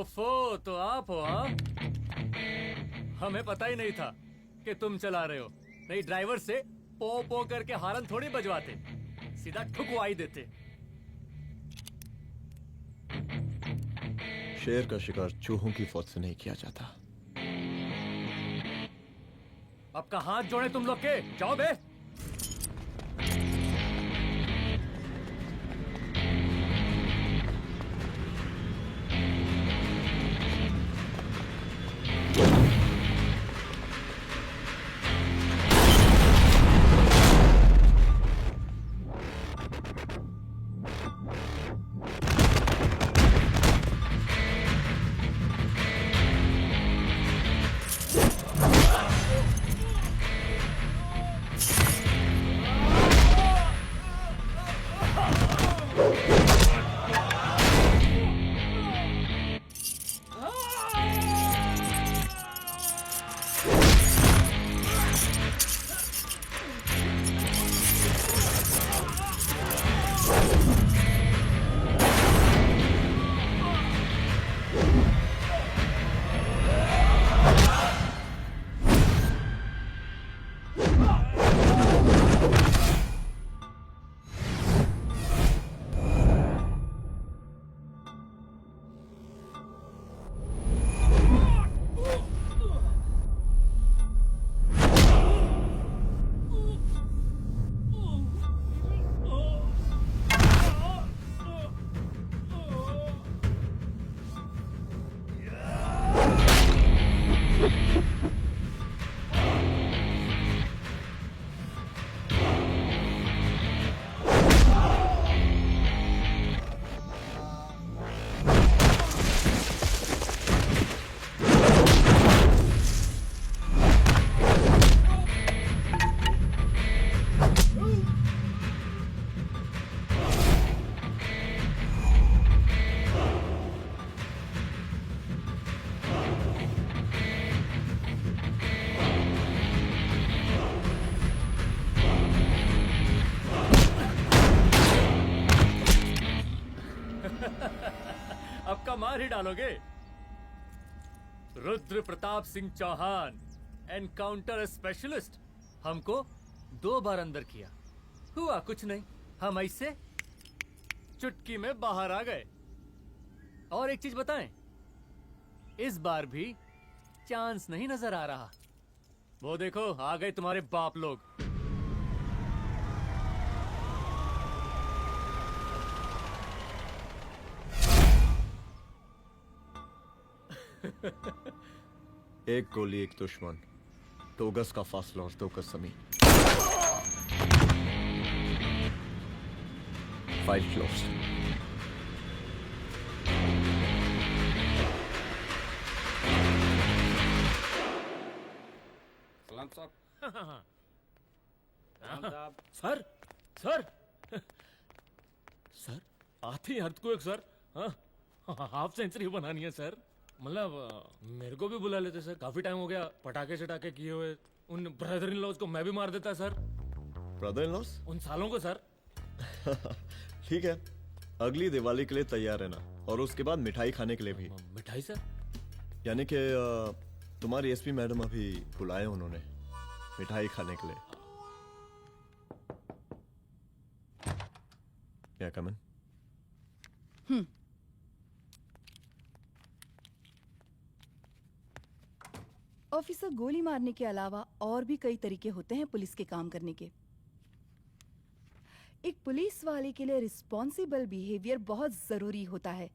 ओफो, तो आप हो हाँ? हमें पता ही नहीं था कि तुम चला रहे हो। नहीं ड्राइवर से पो पो करके हारन थोड़ी बजवाते, सीधा ठुकवाई देते। शेर का शिकार चूहों की फौज से नहीं किया जाता। अब का हाथ जोड़े तुम लोग के, जाओ बे। अब का मार ही डालोगे। Rudra Pratap Singh Chauhan, encounter specialist. हमको 2 बार अंदर किया, हुआ कुछ नहीं। हम ऐसे चुटकी में बाहर आ गए। और एक चीज बताएं, इस बार भी चांस नहीं नजर आ रहा। वो देखो आ गए तुम्हारे बाप लोग। एक गोली एक दुश्मन, 2 गज का फासला और 2 गज जमीन। File close. सलाम साहब। सर सर सर आती अर्थक्वेक सर। हाफ सेंचुरी बनानी है सर। मतलब मेरे को भी बुला लेते सर, काफी टाइम हो गया पटाखे शटाखे किए हुए। उन ब्रदर इन लॉज को मैं भी मार देता सर। Brother in loss? उन सालों को सर। ठीक है, अगली दिवाली के लिए तैयार रहना, और उसके बाद मिठाई खाने के लिए भी। मिठाई सर? यानी कि तुम्हारी एसपी मैडम अभी बुलाए उन्होंने मिठाई खाने के लिए। क्या कमन? ऑफिसर, गोली मारने के अलावा और भी कई तरीके होते हैं पुलिस के काम करने के। एक पुलिस वाले के लिए रिस्पॉन्सिबल बिहेवियर बहुत जरूरी होता है,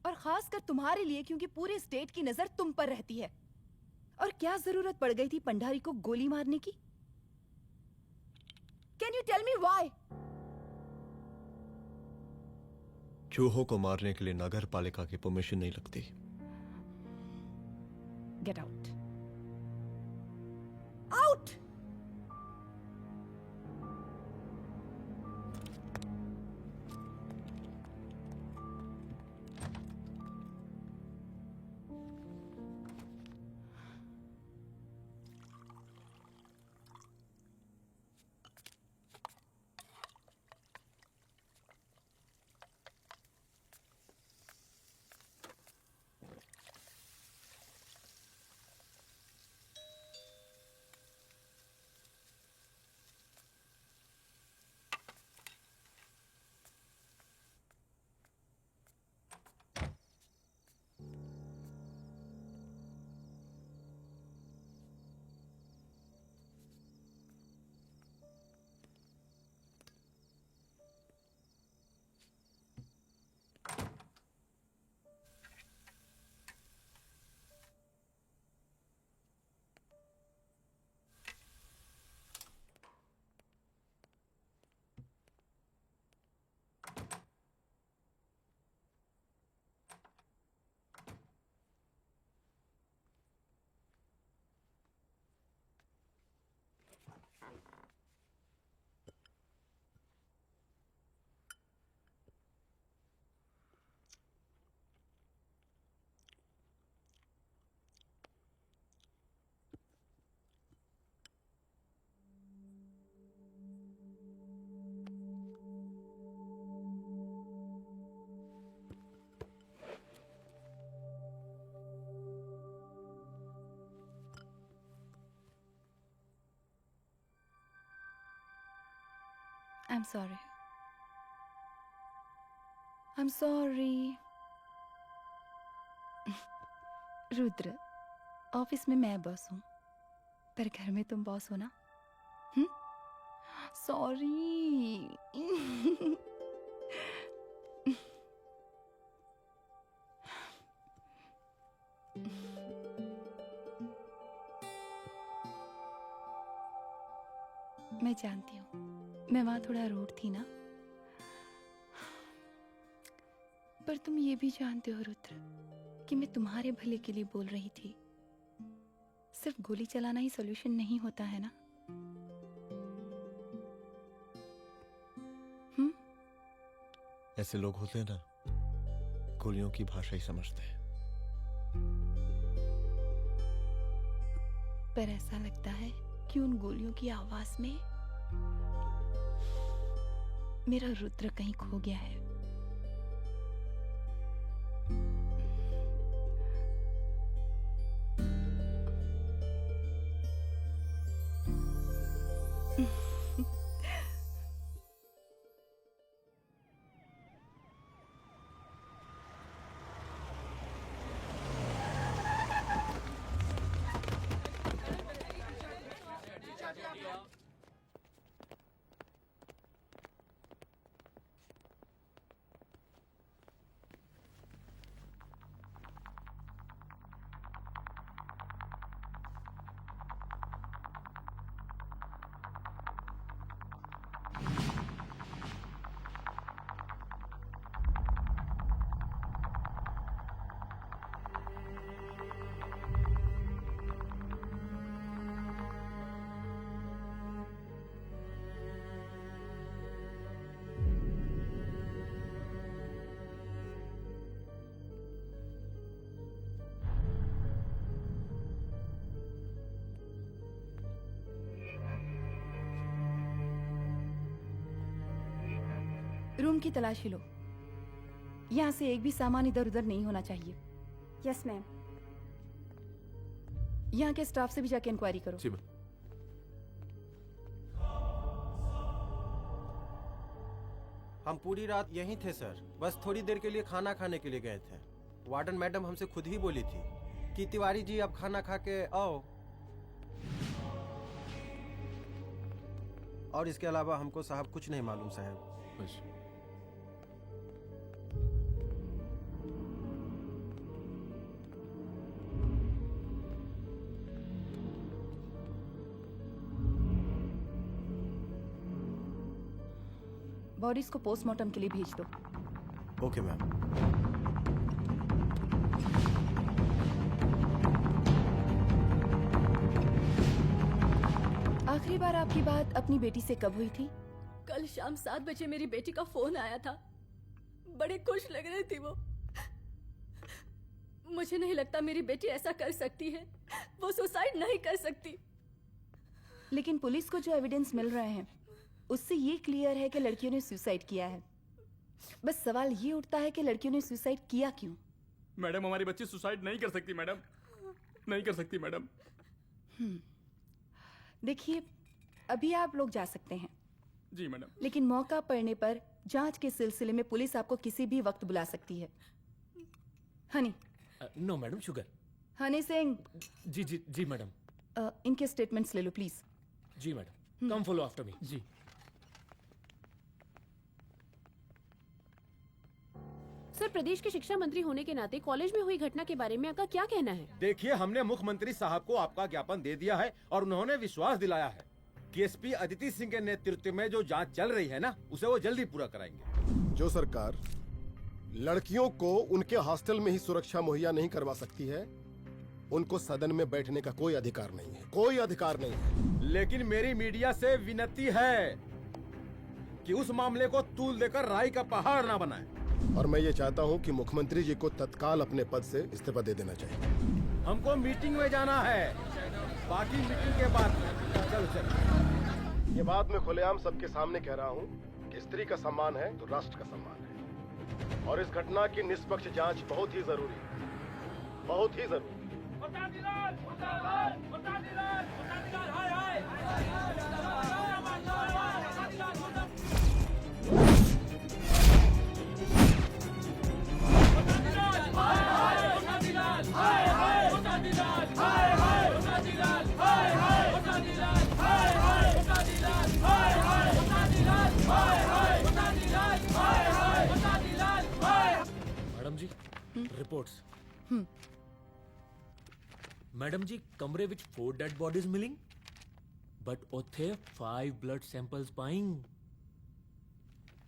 और खासकर तुम्हारे लिए, क्योंकि पूरे स्टेट की नजर तुम पर रहती है। और क्या जरूरत पड़ गई थी पंडारी को गोली मारने की? Can you tell me why? चूहों को मारने के लिए नगर पालिका की परमिशन नहीं लगती। Get out. Out! I'm sorry. I'm sorry. Rudra, office में मैं बॉस हूँ, पर घर में तुम बॉस हो ना? सॉरी। मैं जानती हूँ, मैं वहां थोड़ा रूड थी ना, पर तुम ये भी जानते हो रुद्र कि मैं तुम्हारे भले के लिए बोल रही थी। सिर्फ गोली चलाना ही सॉल्यूशन नहीं होता है ना। ऐसे लोग होते हैं ना, गोलियों की भाषा ही समझते हैं। पर ऐसा लगता है कि उन गोलियों की आवाज में मेरा रुद्र कहीं खो गया है। रूम की तलाशी लो। यहाँ से एक भी सामान इधर उधर नहीं होना चाहिए। Yes ma'am. यहाँ के स्टाफ से भी जाके इंक्वायरी करो। जी मैम। हम पूरी रात यहीं थे सर, बस थोड़ी देर के लिए खाना खाने के लिए गए थे। वार्डन मैडम हमसे खुद ही बोली थी कि तिवारी जी आप खाना खा के आओ, और इसके अलावा हमको साहब कुछ नहीं मालूम साहब। बॉडीज को पोस्टमार्टम के लिए भेज दो। Okay ma'am. आखिरी बार आपकी बात अपनी बेटी से कब हुई थी? कल शाम 7 बजे मेरी बेटी का फोन आया था। बड़ी खुश लग रही थी वो। मुझे नहीं लगता मेरी बेटी ऐसा कर सकती है। वो सुसाइड नहीं कर सकती। लेकिन पुलिस को जो एविडेंस मिल रहे हैं उससे ये क्लियर है कि लड़कियों ने सुसाइड किया है। बस सवाल ये उठता है कि लड़कियों ने सुसाइड किया क्यों? मैडम, हमारी बच्ची सुसाइड नहीं कर सकती मैडम, नहीं कर सकती मैडम। देखिए, अभी आप लोग जा सकते हैं। जी मैडम। लेकिन मौका पड़ने पर जांच के सिलसिले में पुलिस आपको किसी भी वक्त बुला सकती है। Honey. No madam, sugar. Honey Singh. जी जी जी मैडम। इनके स्टेटमेंट्स ले लो प्लीज। जी madam, come follow after me. जी। सर, प्रदेश के शिक्षा मंत्री होने के नाते कॉलेज में हुई घटना के बारे में आपका क्या कहना है? देखिए, हमने मुख्यमंत्री साहब को आपका ज्ञापन दे दिया है और उन्होंने विश्वास दिलाया है कि एसपी अदिति सिंह के नेतृत्व में जो जांच चल रही है ना, उसे वो जल्दी पूरा कराएंगे। जो सरकार लड़कियों को उनके हॉस्टल में ही सुरक्षा मुहैया नहीं करवा सकती है, उनको सदन में बैठने का कोई अधिकार नहीं है, कोई अधिकार नहीं है। लेकिन मेरी मीडिया से विनती है कि उस मामले को तूल देकर राई का पहाड़ ना बनाए। और मैं ये चाहता हूँ कि मुख्यमंत्री जी को तत्काल अपने पद से इस्तीफा दे देना चाहिए। हमको मीटिंग में जाना है, बाकी मीटिंग के बाद। चल। ये बात मैं खुलेआम सबके सामने कह रहा हूँ कि स्त्री का सम्मान है तो राष्ट्र का सम्मान है, और इस घटना की निष्पक्ष जांच बहुत ही जरूरी है, बहुत ही जरूरी। मैडम जी कमरे विच 4 डेड बॉडीज मिलिंग बट उथे 5 ब्लड सैंपल्स पाइंग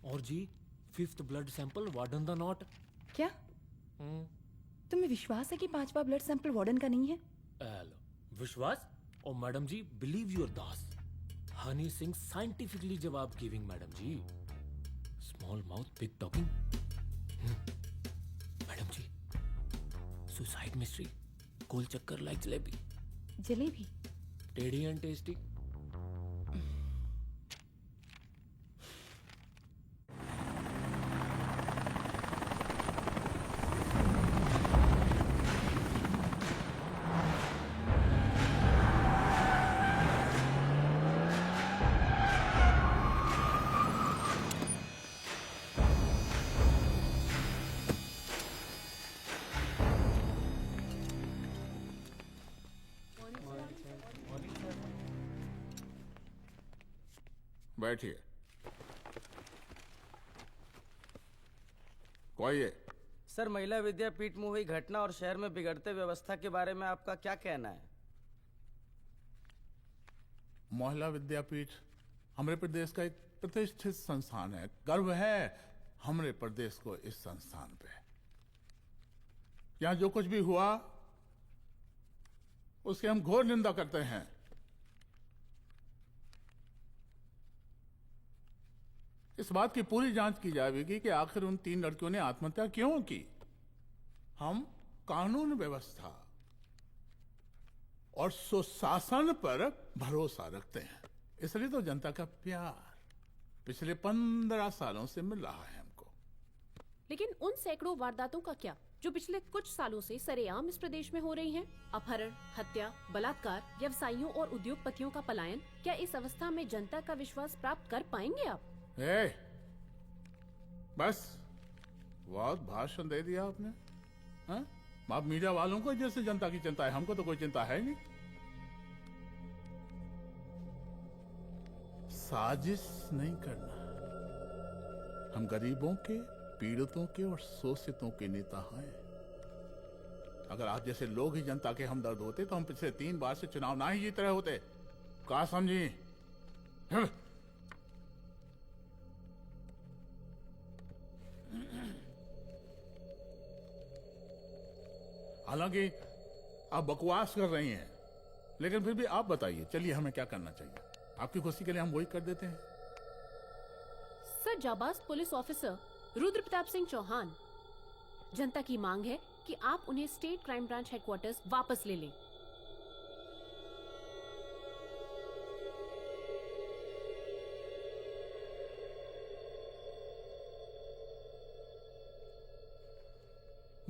और जी 5th ब्लड सैंपल वार्डन दा नॉट। क्या तुम्हें विश्वास है कि 5वां ब्लड सैंपल वार्डन का नहीं है? हेलो विश्वास और मैडम जी बिलीव योर दास हनी सिंह साइंटिफिकली जवाब giving madam ji small mouth big talking. Madam ji suicide mystery गोल चक्कर लाइक जलेबी जलेबी टेढ़ी एंड टेस्टी। बैठिए। कोई है? सर महिला विद्यापीठ में हुई घटना और शहर में बिगड़ते व्यवस्था के बारे में आपका क्या कहना है? महिला विद्यापीठ हमारे प्रदेश का एक प्रतिष्ठित संस्थान है। गर्व है हमारे प्रदेश को इस संस्थान पे। यहाँ जो कुछ भी हुआ उसकी हम घोर निंदा करते हैं। इस बात की पूरी जांच की जाएगी कि आखिर उन 3 लड़कियों ने आत्महत्या क्यों की। हम कानून व्यवस्था और सुशासन पर भरोसा रखते हैं, इसलिए तो जनता का प्यार पिछले 15 सालों से मिल रहा है हमको। लेकिन उन सैकड़ों वारदातों का क्या जो पिछले कुछ सालों से सरेआम इस प्रदेश में हो रही हैं? अपहरण, हत्या, बलात्कार, व्यवसायियों और उद्योगपतियों का पलायन। क्या इस अवस्था में जनता का विश्वास प्राप्त कर पाएंगे आप? बस बहुत भाषण दे दिया आपने। हाँ? आप मीडिया वालों को जैसे जनता की चिंता है, हमको तो कोई चिंता है नहीं। साजिश नहीं करना। हम गरीबों के, पीड़ितों के और शोषितों के नेता हैं। अगर आप जैसे लोग ही जनता के हमदर्द होते तो हम पिछले 3 बार से चुनाव ना ही जीत रहे होते। क्या समझी? हालांकि आप बकवास कर रही हैं, लेकिन फिर भी आप बताइए, चलिए हमें क्या करना चाहिए? आपकी खुशी के लिए हम वही कर देते हैं। सर जाबाज पुलिस ऑफिसर रुद्र प्रताप सिंह चौहान, जनता की मांग है कि आप उन्हें स्टेट क्राइम ब्रांच हेडक्वार्टर्स वापस ले लें।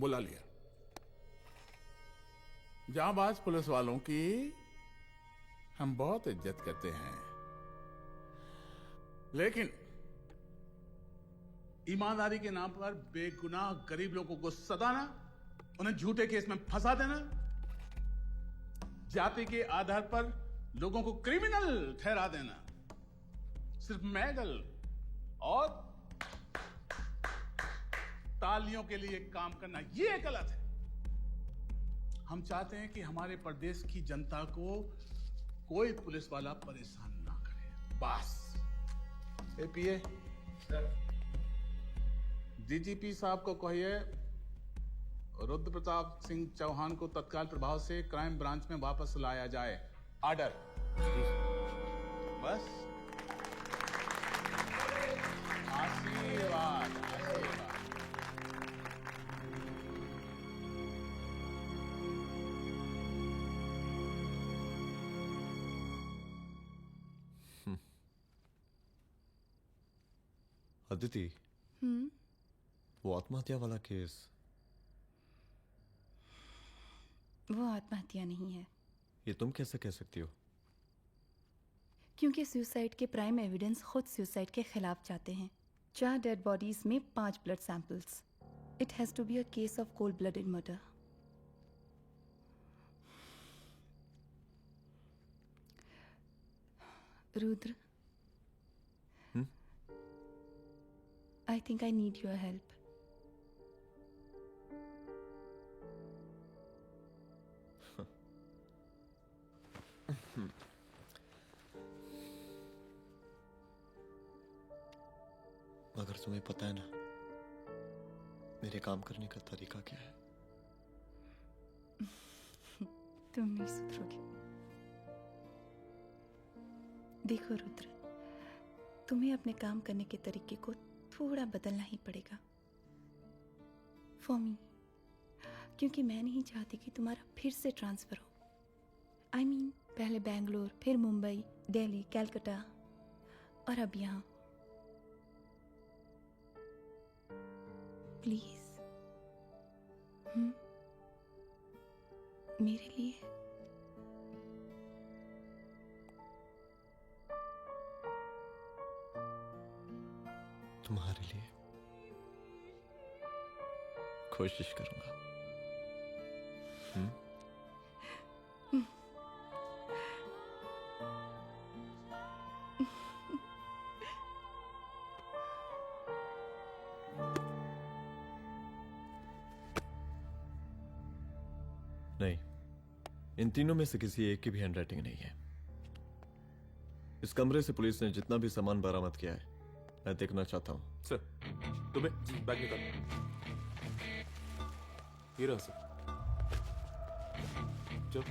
बुला लिया। जाबाज पुलिस वालों की हम बहुत इज्जत करते हैं, लेकिन ईमानदारी के नाम पर बेगुनाह गरीब लोगों को सताना, उन्हें झूठे केस में फंसा देना, जाति के आधार पर लोगों को क्रिमिनल ठहरा देना, सिर्फ मैगल और तालियों के लिए काम करना, ये गलत है। हम चाहते हैं कि हमारे प्रदेश की जनता को कोई पुलिस वाला परेशान ना करे, बस। एपीए डीजीपी साहब को कहिए रुद्र प्रताप सिंह चौहान को तत्काल प्रभाव से क्राइम ब्रांच में वापस लाया जाए। ऑर्डर। बस। आशीर्वाद। अदिति, वो आत्महत्या वाला केस, वो आत्महत्या नहीं है। ये तुम कैसे कह सकती हो? क्योंकि सुसाइड के प्राइम एविडेंस खुद सुसाइड के खिलाफ जाते हैं। 4 डेड बॉडीज में 5 blood samples. It has to be a case of cold blooded murder. Rudra, I think I need your help. तुम्हें पता है ना मेरे काम करने का तरीका क्या है? तुम नहीं सुधरोगे। देखो रुद्र, तुम्हें अपने काम करने के तरीके को थोड़ा बदलना ही पड़ेगा फॉर मी, क्योंकि मैं नहीं चाहती कि तुम्हारा फिर से ट्रांसफर हो। I mean, पहले बैंगलोर, फिर मुंबई, दिल्ली, कलकत्ता और अब यहाँ। प्लीज मेरे लिए। तुम्हारे लिए कोशिश करूंगा। नहीं, इन तीनों में से किसी एक की भी हैंडराइटिंग नहीं है। इस कमरे से पुलिस ने जितना भी सामान बरामद किया है मैं देखना चाहता हूं। सर, तुम्हें बैग निकाल। ये रहा सर। चल।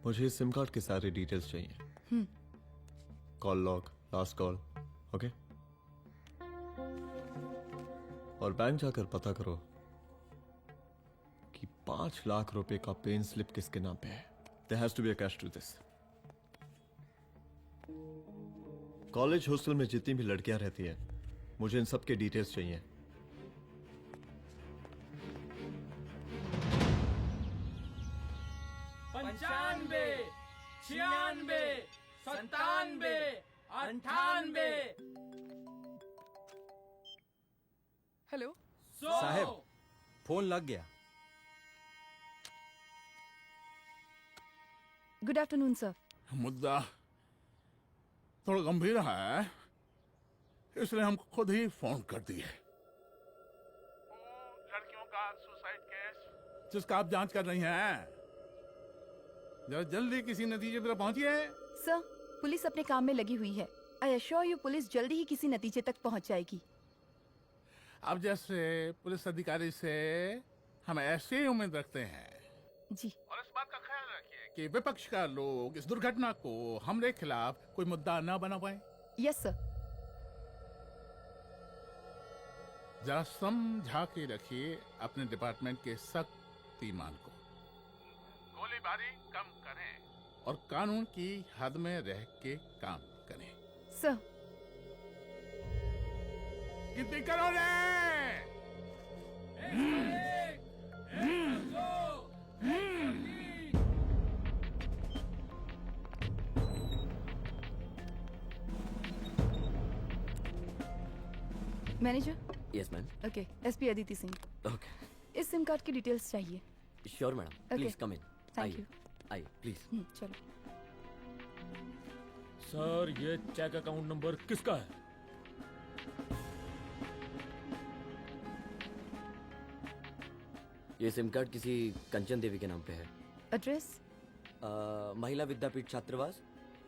मुझे इस सिम कार्ड के सारे डिटेल्स चाहिए। Call log, last call, okay? और बैंक जाकर पता करो कि 5 लाख रुपए का पेन स्लिप किसके नाम पे है। There has to be a cash to this. College hostel में जितनी भी लड़कियां रहती हैं, मुझे इन सब के डिटेल्स चाहिए। पंचानबे, 96, 97, 98। हेलो साहब, फोन लग गया। Good afternoon sir. मुद्दा थोड़ा गंभीर है, इसलिए हम खुद ही फोन कर दिए। लड़कियों का सुसाइड केस जिसका आप जांच कर रही हैं, जरा जल्दी किसी नतीजे पर पहुंचिए। सर, पुलिस अपने काम में लगी हुई है। आई अश्योर यू पुलिस जल्दी ही किसी नतीजे तक पहुंच जाएगी। अब जैसे पुलिस अधिकारी से हम ऐसे ही उम्मीद रखते हैं जी। और इस बात का ख्याल रखिए कि विपक्ष का लोग इस दुर्घटना को हमरे खिलाफ कोई मुद्दा न बना पाए। Yes sir. जरा समझा के रखिए अपने डिपार्टमेंट के शक्तिमान को। गोलीबारी कम करें और कानून की हद में रह के काम करें। सर। कितनी करोगे? Manager. Yes ma'am. Okay, SP Aditi Singh. Okay. इस सिम कार्ड की डिटेल्स चाहिए। Sure madam, please come in. Thank you. आइए प्लीज। चलो। सर, ये चेक अकाउंट नंबर किसका है? ये सिम कार्ड किसी कंचन देवी के नाम पे है। एड्रेस? महिला विद्यापीठ छात्रावास,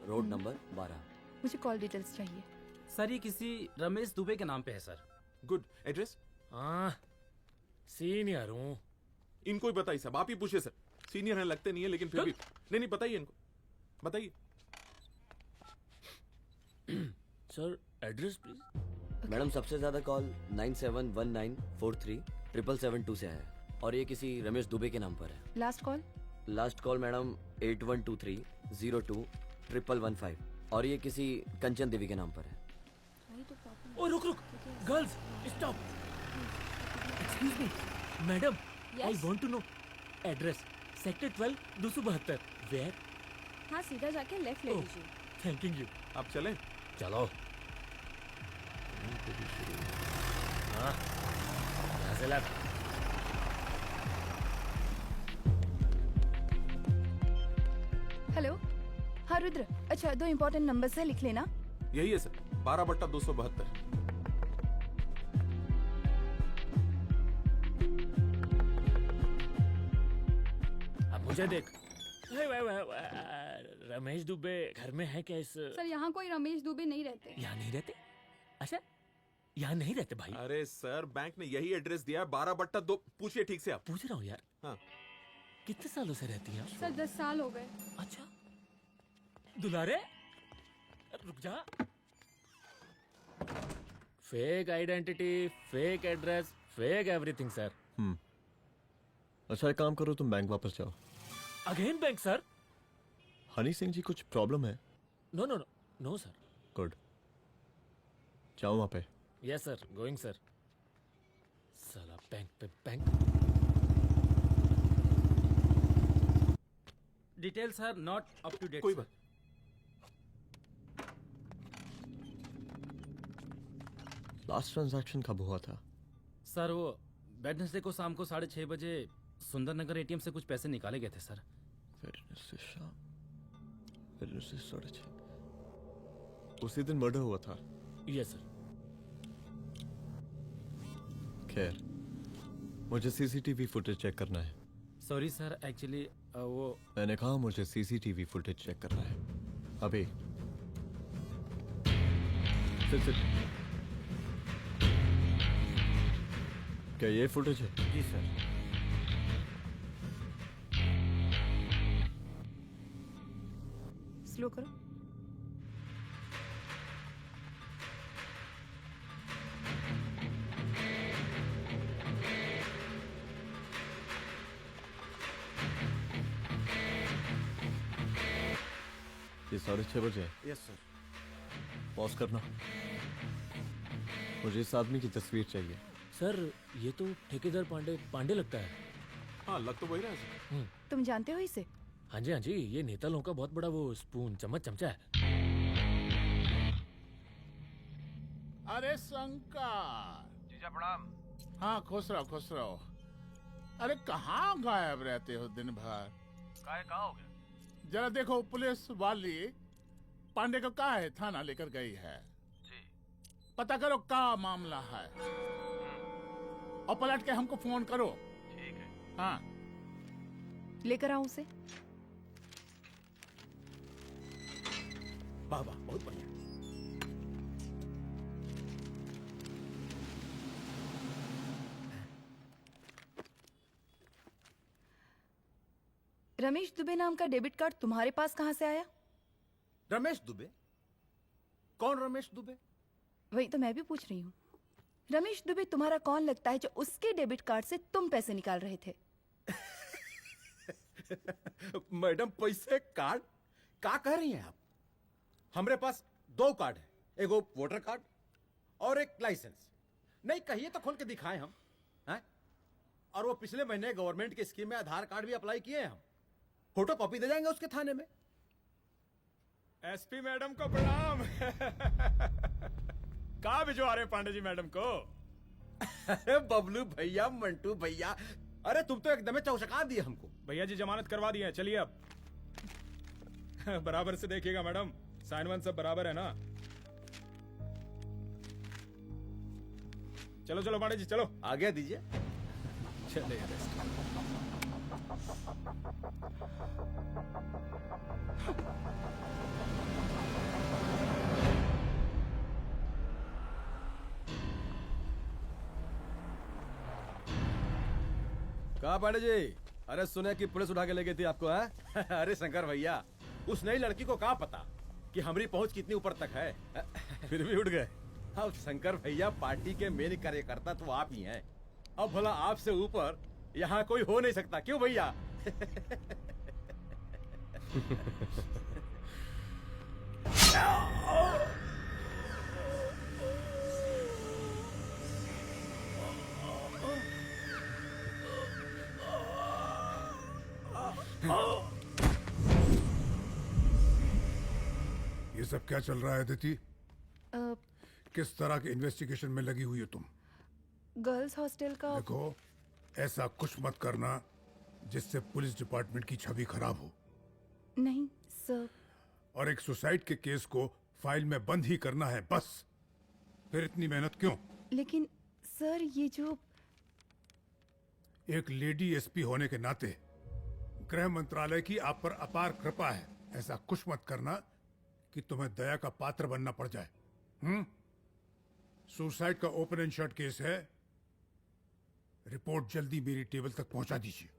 रोड नंबर 12। मुझे कॉल डिटेल्स चाहिए। सर, ये किसी रमेश दुबे के नाम पे है सर। गुड। एड्रेस? हाँ, सीनियर हूँ। इनको ही बताइए साहब, आप ही पूछिए सर। सीनियर हैं लगते नहीं है, लेकिन फिर भी नहीं बताइए इनको, बताइए। Sir, address please. मैडम, सबसे ज्यादा कॉल 9719437772 से है और ये किसी रमेश दुबे के नाम पर है। Last call? Last call madam 8123021115 और ये किसी कंचन देवी के नाम पर है। ओ रुक रुक, girls stop excuse me madam I Yes? Want to know address sector 12 272 where हाँ सीधा जाके लेफ्ट ले ओह। लीजिए। थैंकिंग यू आप चलें? चलो हाँ यहाँ से लेफ्ट हेलो हाँ रुद्र, अच्छा 2 इम्पोर्टेंट नंबर्स है, लिख लेना। यही है सर, 12/272। अब मुझे देख रमेश दुबे घर में है क्या इस सर यहाँ कोई रमेश दुबे नहीं रहते। यहाँ नहीं रहते? अच्छा यहाँ नहीं रहते भाई। अरे सर, बैंक ने यही एड्रेस दिया है, 12/2। पूछिए ठीक से आप। पूछ रहा हूँ यार। हाँ। कितने सालों से रहती हैं आप? सर 10 साल हो गए। अच्छा दुलारे रुक जा। Fake identity, fake address, fake everything sir. अच्छा एक काम करो, तुम बैंक वापस जाओ। Again bank sir? Honey Singh ji कुछ प्रॉब्लम है? No no no no sir. Good, जाओ वहां पे। Yes sir, going sir. साला बैंक पे bank. Details are not up to date. कोई बात। लास्ट ट्रांजैक्शन कब हुआ था? सर वो वेडनेसडे को शाम को 6:30 बजे सुंदरनगर एटीएम से कुछ पैसे निकाले गए थे सर। वेडनेसडे शाम, वेडनेसडे 6:30। उसी दिन मर्डर हुआ था? Yes sir. खैर, मुझे सीसीटीवी फुटेज चेक करना है। सॉरी सर, एक्चुअली वो मैंने कहा मुझे सीसीटीवी फुटेज चेक करना है अभी। सिट। क्या ये फुटेज है? जी सर। स्लो करो। ये 6:30 बजे है। Yes sir. पॉज करना। मुझे इस आदमी की तस्वीर चाहिए। सर ये तो ठेकेदार पांडे लगता है। हाँ, लग तो वही रहा है सर। तुम जानते हो इसे? हाँ जी हाँ जी, ये नेता लोगों का बहुत बड़ा वो स्पून चमचा है। अरे शंकर। जीजा प्रणाम। हाँ खुश रहो। अरे कहाँ गायब रहते हो दिन भर? कहाँ हो गया? जरा देखो, पुलिस वाली पांडे को कहा है थाना लेकर गई है। जी। पता करो क्या मामला है और पलट के हमको फोन करो। ठीक है। हाँ लेकर आऊं उसे? वाह वाह, बहुत बढ़िया। रमेश दुबे नाम का डेबिट कार्ड तुम्हारे पास कहां से आया? रमेश दुबे? कौन रमेश दुबे? वही तो मैं भी पूछ रही हूँ। रमेश दुबे तुम्हारा कौन लगता है जो उसके डेबिट कार्ड से तुम पैसे निकाल रहे थे? मैडम, पैसे कार्ड क्या कह रही हैं आप? हमारे पास 2 कार्ड है, एक वो वोटर कार्ड और एक लाइसेंस। नहीं कहिए तो खोल के दिखाएं हम हैं? और वो पिछले महीने गवर्नमेंट की स्कीम में आधार कार्ड भी अप्लाई किए हैं हम। फोटो कॉपी दे जाएंगे उसके थाने में। एसपी मैडम को प्रणाम। कहाँ भिजवा रहे पांडे जी मैडम को? अरे बबलू भैया, मंटू भैया, अरे तुम तो एकदम चौचका दिए हमको। भैया जी जमानत करवा दिए हैं, चलिए अब। बराबर से देखिएगा मैडम, साइन वन सब बराबर है ना? चलो चलो पांडे जी चलो। आगे दीजिए। चले कहा पांडे जी? अरे सुने कि पुलिस उठा के ले गई थी आपको है? अरे शंकर भैया, उस नई लड़की को क्या पता कि हमारी पहुंच कितनी ऊपर तक है। फिर भी उठ गए। अब शंकर भैया, पार्टी के मेन कार्यकर्ता तो आप ही हैं। अब भला आपसे ऊपर यहाँ कोई हो नहीं सकता, क्यों भैया? ये सब क्या चल रहा है अदिति? किस तरह के इन्वेस्टिगेशन में लगी हुई हो तुम? गर्ल्स हॉस्टल का। देखो, ऐसा कुछ मत करना जिससे पुलिस डिपार्टमेंट की छवि खराब हो। नहीं सर। और एक सुसाइड के केस को फाइल में बंद ही करना है बस। फिर इतनी मेहनत क्यों? लेकिन सर ये जो एक लेडी एसपी होने के नाते गृह मंत्रालय की आप पर अपार कृपा है। ऐसा कुछ मत करना कि तुम्हें दया का पात्र बनना पड़ जाए। सुसाइड का ओपन एंड शट केस है। रिपोर्ट जल्दी मेरी टेबल तक पहुंचा दीजिए।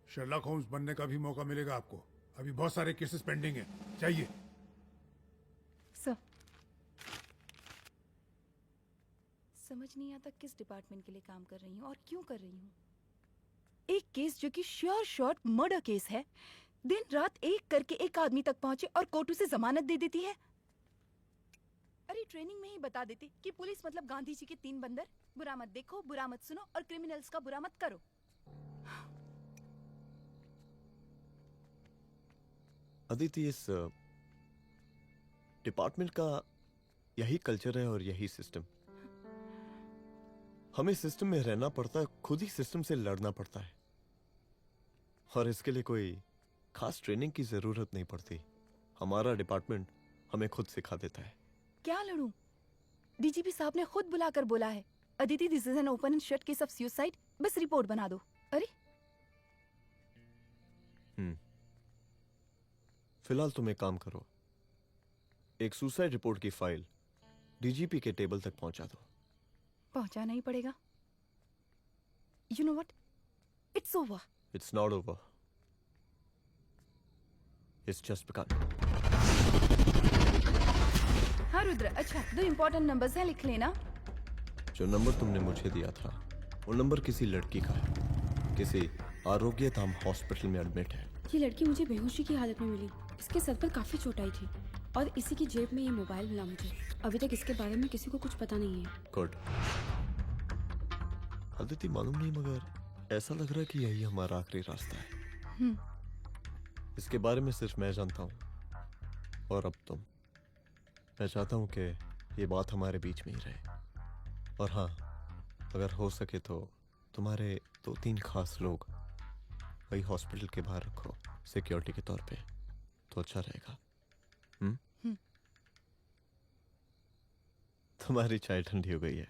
शर्लॉक होम्स बनने का भी मौका मिलेगा आपको। अभी बहुत सारे केसेस पेंडिंग हैं। चाहिए सर। समझ नहीं आता किस डिपार्टमेंट के लिए काम कर रही हूँ और क्यों कर रही हूँ। एक केस जो कि श्योर शॉट मर्डर केस है, दिन रात एक करके एक आदमी तक पहुंचे और कोर्ट उसे जमानत दे देती है। अरे ट्रेनिंग में ही बता देती कि पुलिस मतलब गांधी जी के 3 बंदर, बुरा मत देखो, बुरा मत सुनो और क्रिमिनल्स का बुरा मत करो। अदिति, इस डिपार्टमेंट का यही कल्चर है और यही सिस्टम। हमें सिस्टम में रहना पड़ता है, खुद ही सिस्टम से लड़ना पड़ता है, और इसके लिए कोई खास ट्रेनिंग की जरूरत नहीं पड़ती। हमारा डिपार्टमेंट हमें खुद सिखा देता है। क्या लड़ूं? डीजीपी साहब ने खुद बुलाकर बोला है, Aditi this is an open and shut case of suicide, बस रिपोर्ट बना दो। अरे फिलहाल तुम एक काम करो, एक सुसाइड रिपोर्ट की फाइल डीजीपी के टेबल तक पहुंचा दो। पहुंचाना ही पड़ेगा। You know what, it's over. It's not over, it's just begun. हाँ रुद्र, अच्छा 2 इंपॉर्टेंट नंबर्स हैं, लिख लेना। जो नंबर तुमने मुझे दिया था वो नंबर किसी लड़की का है, किसी आरोग्य धाम हॉस्पिटल में एडमिट है। ये लड़की मुझे बेहोशी की हालत में मिली। इसके सर पर काफी चोट आई थी और इसी की जेब में ये मोबाइल मिला मुझे। अभी तक इसके बारे में किसी को कुछ पता नहीं है। गुड। अदिति, मालूम नहीं मगर ऐसा लग रहा है कि यही हमारा आखिरी रास्ता है। इसके बारे में सिर्फ मैं जानता हूँ और अब तुम। मैं चाहता हूँ कि ये बात हमारे बीच में ही रहे। और हाँ, अगर हो सके तो तुम्हारे 2-3 खास लोग वही हॉस्पिटल के बाहर रखो सिक्योरिटी के तौर पे, तो अच्छा रहेगा। तुम्हारी चाय ठंडी हो गई है।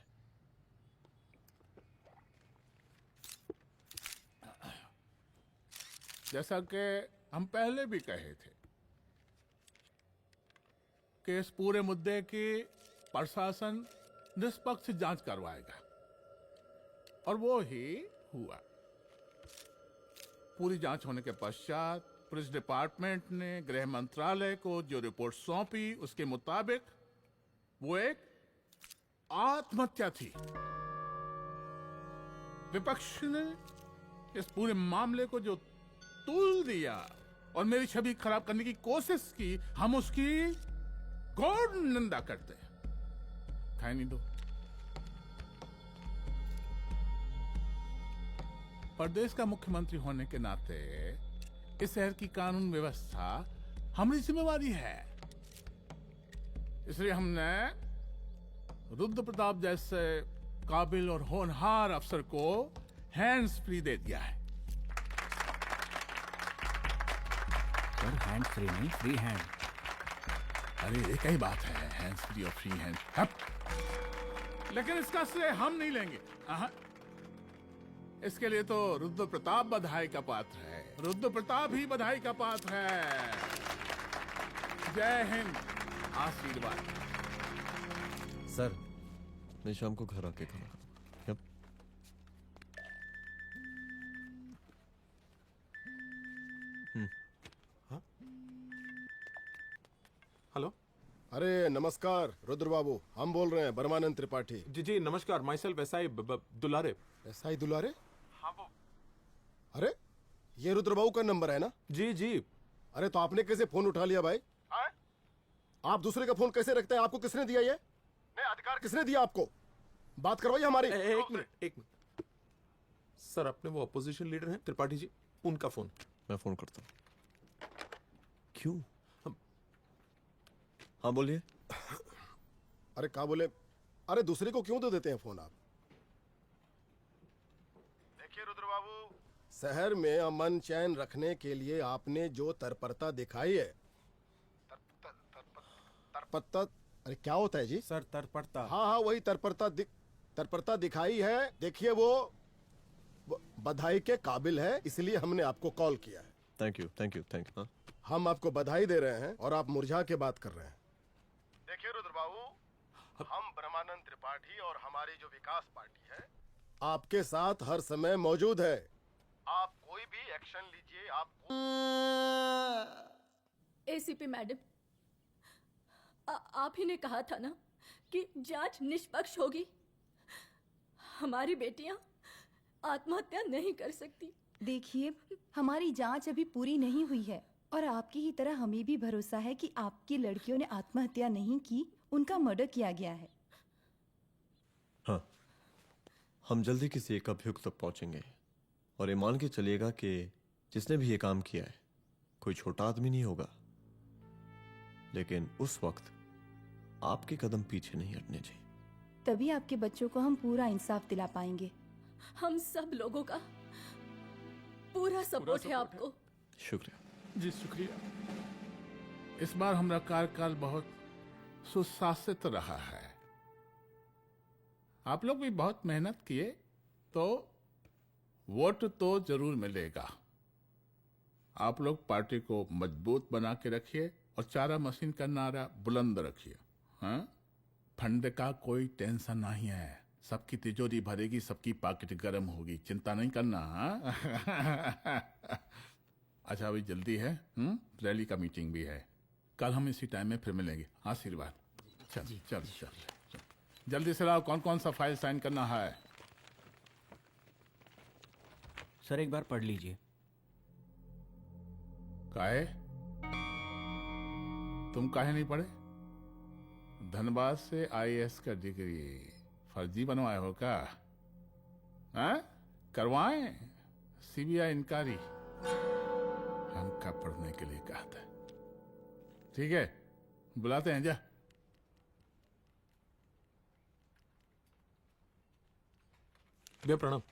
जैसा कि हम पहले भी कहे थे कि इस पूरे मुद्दे की प्रशासन निष्पक्ष जांच करवाएगा, और वो ही हुआ। पूरी जांच होने के पश्चात पुलिस डिपार्टमेंट ने गृह मंत्रालय को जो रिपोर्ट सौंपी उसके मुताबिक वो एक आत्महत्या थी। विपक्ष ने इस पूरे मामले को जो तुल दिया और मेरी छवि खराब करने की कोशिश की, हम उसकी घोर निंदा करते हैं। खाए नहीं दो। प्रदेश का मुख्यमंत्री होने के नाते इस शहर की कानून व्यवस्था हमारी जिम्मेवारी है। इसलिए हमने रुद्र प्रताप जैसे काबिल और होनहार अफसर को हैंड्स फ्री दे दिया है। सर हैंड्स फ्री नहीं, फ्री हैंड। अरे एक ही बात है, हैंड्स फ्री और फ्री हैंड। लेकिन इसका श्रेय हम नहीं लेंगे। इसके लिए तो रुद्र प्रताप बधाई का पात्र है। रुद्र प्रताप ही बधाई का पात्र है। जय हिंद। आशीर्वाद। सर, मैं शाम को घर आके खाना। यप। हेलो। अरे नमस्कार रुद्र बाबू, हम बोल रहे हैं परमानंद त्रिपाठी। जी जी नमस्कार। My self SI Dulare. SI दुलारे? हाँ वो। अरे ये रुद्र बाबू का नंबर है ना? जी जी। अरे तो आपने कैसे फोन उठा लिया भाई? आप दूसरे का फोन कैसे रखते हैं? आपको किसने दिया ये? नहीं, अधिकार किसने दिया आपको? बात करवाइए हमारी। एक मिनट। सर, अपने वो अपोजिशन लीडर हैं त्रिपाठी जी, उनका फोन। मैं फोन करता हूँ। क्यों? हाँ बोलिए। अरे क्या बोले? अरे दूसरे को क्यों दे देते हैं फोन आप? देखिए रुद्र बाबू, शहर में अमन चैन रखने के लिए आपने जो तत्परता दिखाई है, तत्परता, अरे क्या होता है जी? सर तत्परता। हाँ वही तत्परता दिखाई है। देखिए वो बधाई के काबिल है, इसलिए हमने आपको कॉल किया है। Thank you. हम आपको बधाई दे रहे हैं और आप मुरझा के बात कर रहे हैं। देखिए रुद्र बाबू, हम ब्रह्मानंद त्रिपाठी और हमारी जो विकास पार्टी है आपके साथ हर समय मौजूद है। आप कोई भी एक्शन लीजिए। आप एसीपी मैडम, आप ही ने कहा था ना कि जांच निष्पक्ष होगी। हमारी बेटियां आत्महत्या नहीं कर सकती। देखिए, हमारी जांच अभी पूरी नहीं हुई है और आपकी ही तरह हमें भी भरोसा है कि आपकी लड़कियों ने आत्महत्या नहीं की, उनका मर्डर किया गया है। हाँ, हम जल्दी किसी एक अभियुक्त तक पहुंचेंगे और ये मान के चलिएगा कि जिसने भी ये काम किया है कोई छोटा आदमी नहीं होगा, लेकिन उस वक्त आपके कदम पीछे नहीं हटने चाहिए। तभी आपके बच्चों को हम पूरा इंसाफ दिला पाएंगे। हम सब लोगों का पूरा सपोर्ट है आपको। शुक्रिया जी, शुक्रिया। इस बार हमारा कार्यकाल बहुत सुशासित रहा है। आप लोग भी बहुत मेहनत किए तो वोट तो जरूर मिलेगा। आप लोग पार्टी को मजबूत बना के रखिए और चारा मशीन का नारा बुलंद रखिए। हाँ, फंड का कोई टेंशन नहीं है, सबकी तिजोरी भरेगी, सबकी पॉकेट गर्म होगी, चिंता नहीं करना। हाँ? अच्छा, अभी जल्दी है, रैली का मीटिंग भी है। कल हम इसी टाइम में फिर मिलेंगे। आशीर्वाद। चल जल्दी से लाओ, कौन कौन सा फाइल साइन करना है? सर एक बार पढ़ लीजिए। काहे? तुम काहे नहीं पढ़े? धनबाद से आईएएस का डिग्री फर्जी बनवाए हो क्या? हाँ? करवाएं सीबीआई इंक्वायरी। हमका पढ़ने के लिए कहा था। ठीक है, बुलाते हैं। जा। भैया प्रणाम।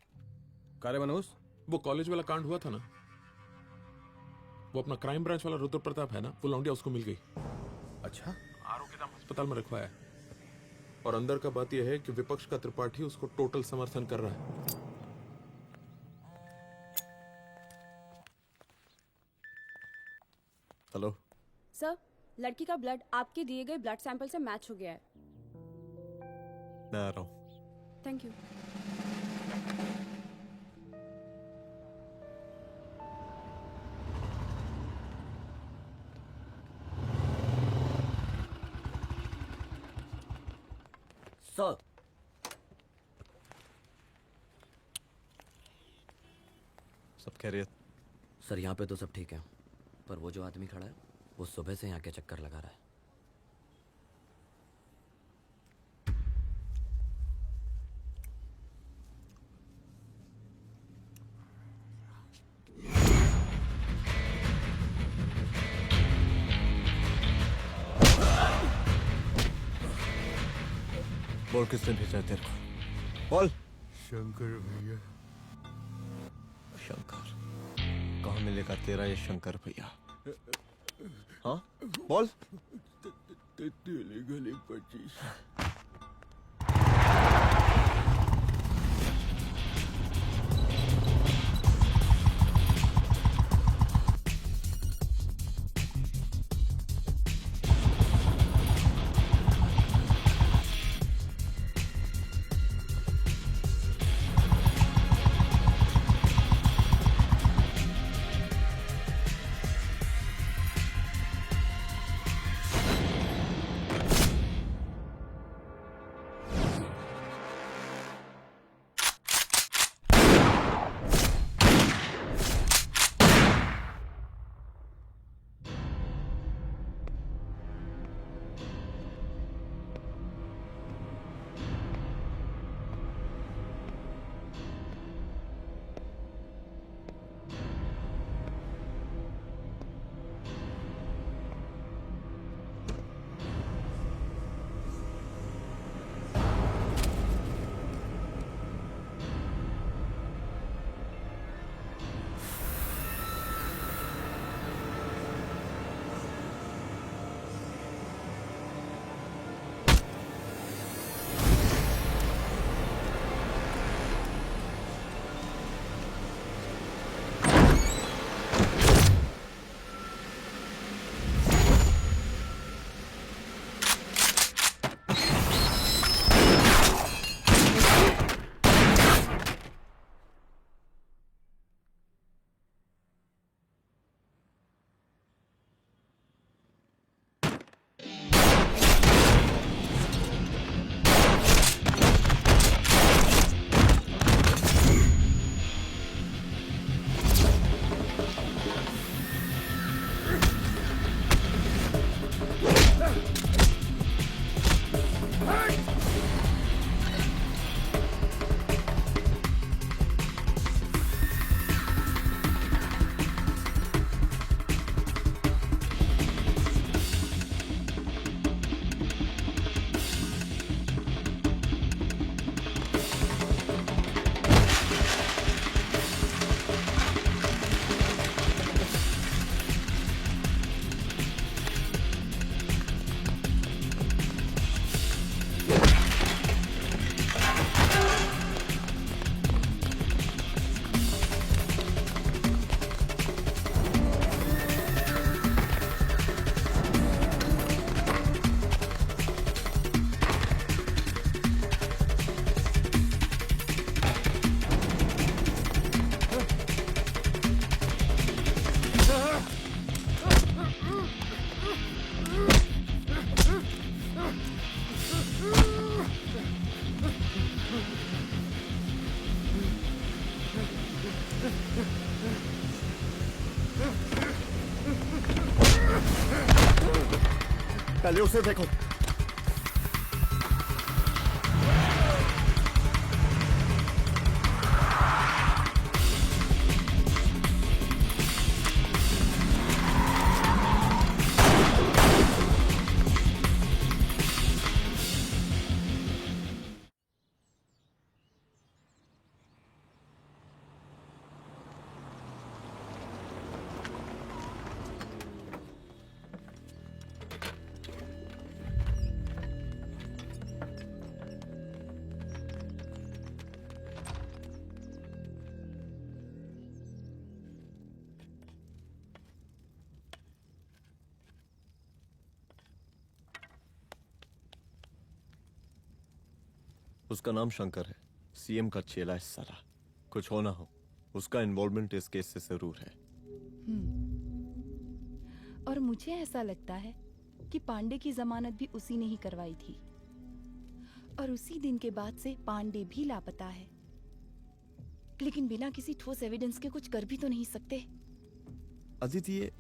कार्य मनोज, वो कॉलेज वाला कांड हुआ था ना, वो अपना क्राइम ब्रांच वाला रुद्र प्रताप है ना, वो लौंडिया उसको मिल गई। अच्छा? आरोग्य अस्पताल में रखवाया है। और अंदर का बात यह है कि विपक्ष का त्रिपाठी उसको टोटल समर्थन कर रहा है। हेलो सर, लड़की का ब्लड आपके दिए गए ब्लड सैंपल से मैच हो गया है। मैं आ रहा हूँ। Thank you. सर, सब खैरियत? सर यहाँ पे तो सब ठीक है, पर वो जो आदमी खड़ा है वो सुबह से यहाँ के चक्कर लगा रहा है। बोल, किसने भेजा तेरे को? बोल। शंकर भैया। शंकर? कहाँ मिलेगा तेरा ये शंकर भैया? हाँ बोल। गली 25। पहले उसे देखो। उसका नाम शंकर है, सीएम का चेला है साला। कुछ हो ना हो, उसका इन्वॉल्वमेंट इस केस से जरूर है। और मुझे ऐसा लगता है कि पांडे की जमानत भी उसी ने ही करवाई थी, और उसी दिन के बाद से पांडे भी लापता है। लेकिन बिना किसी ठोस एविडेंस के कुछ कर भी तो नहीं सकते। अदिति, ये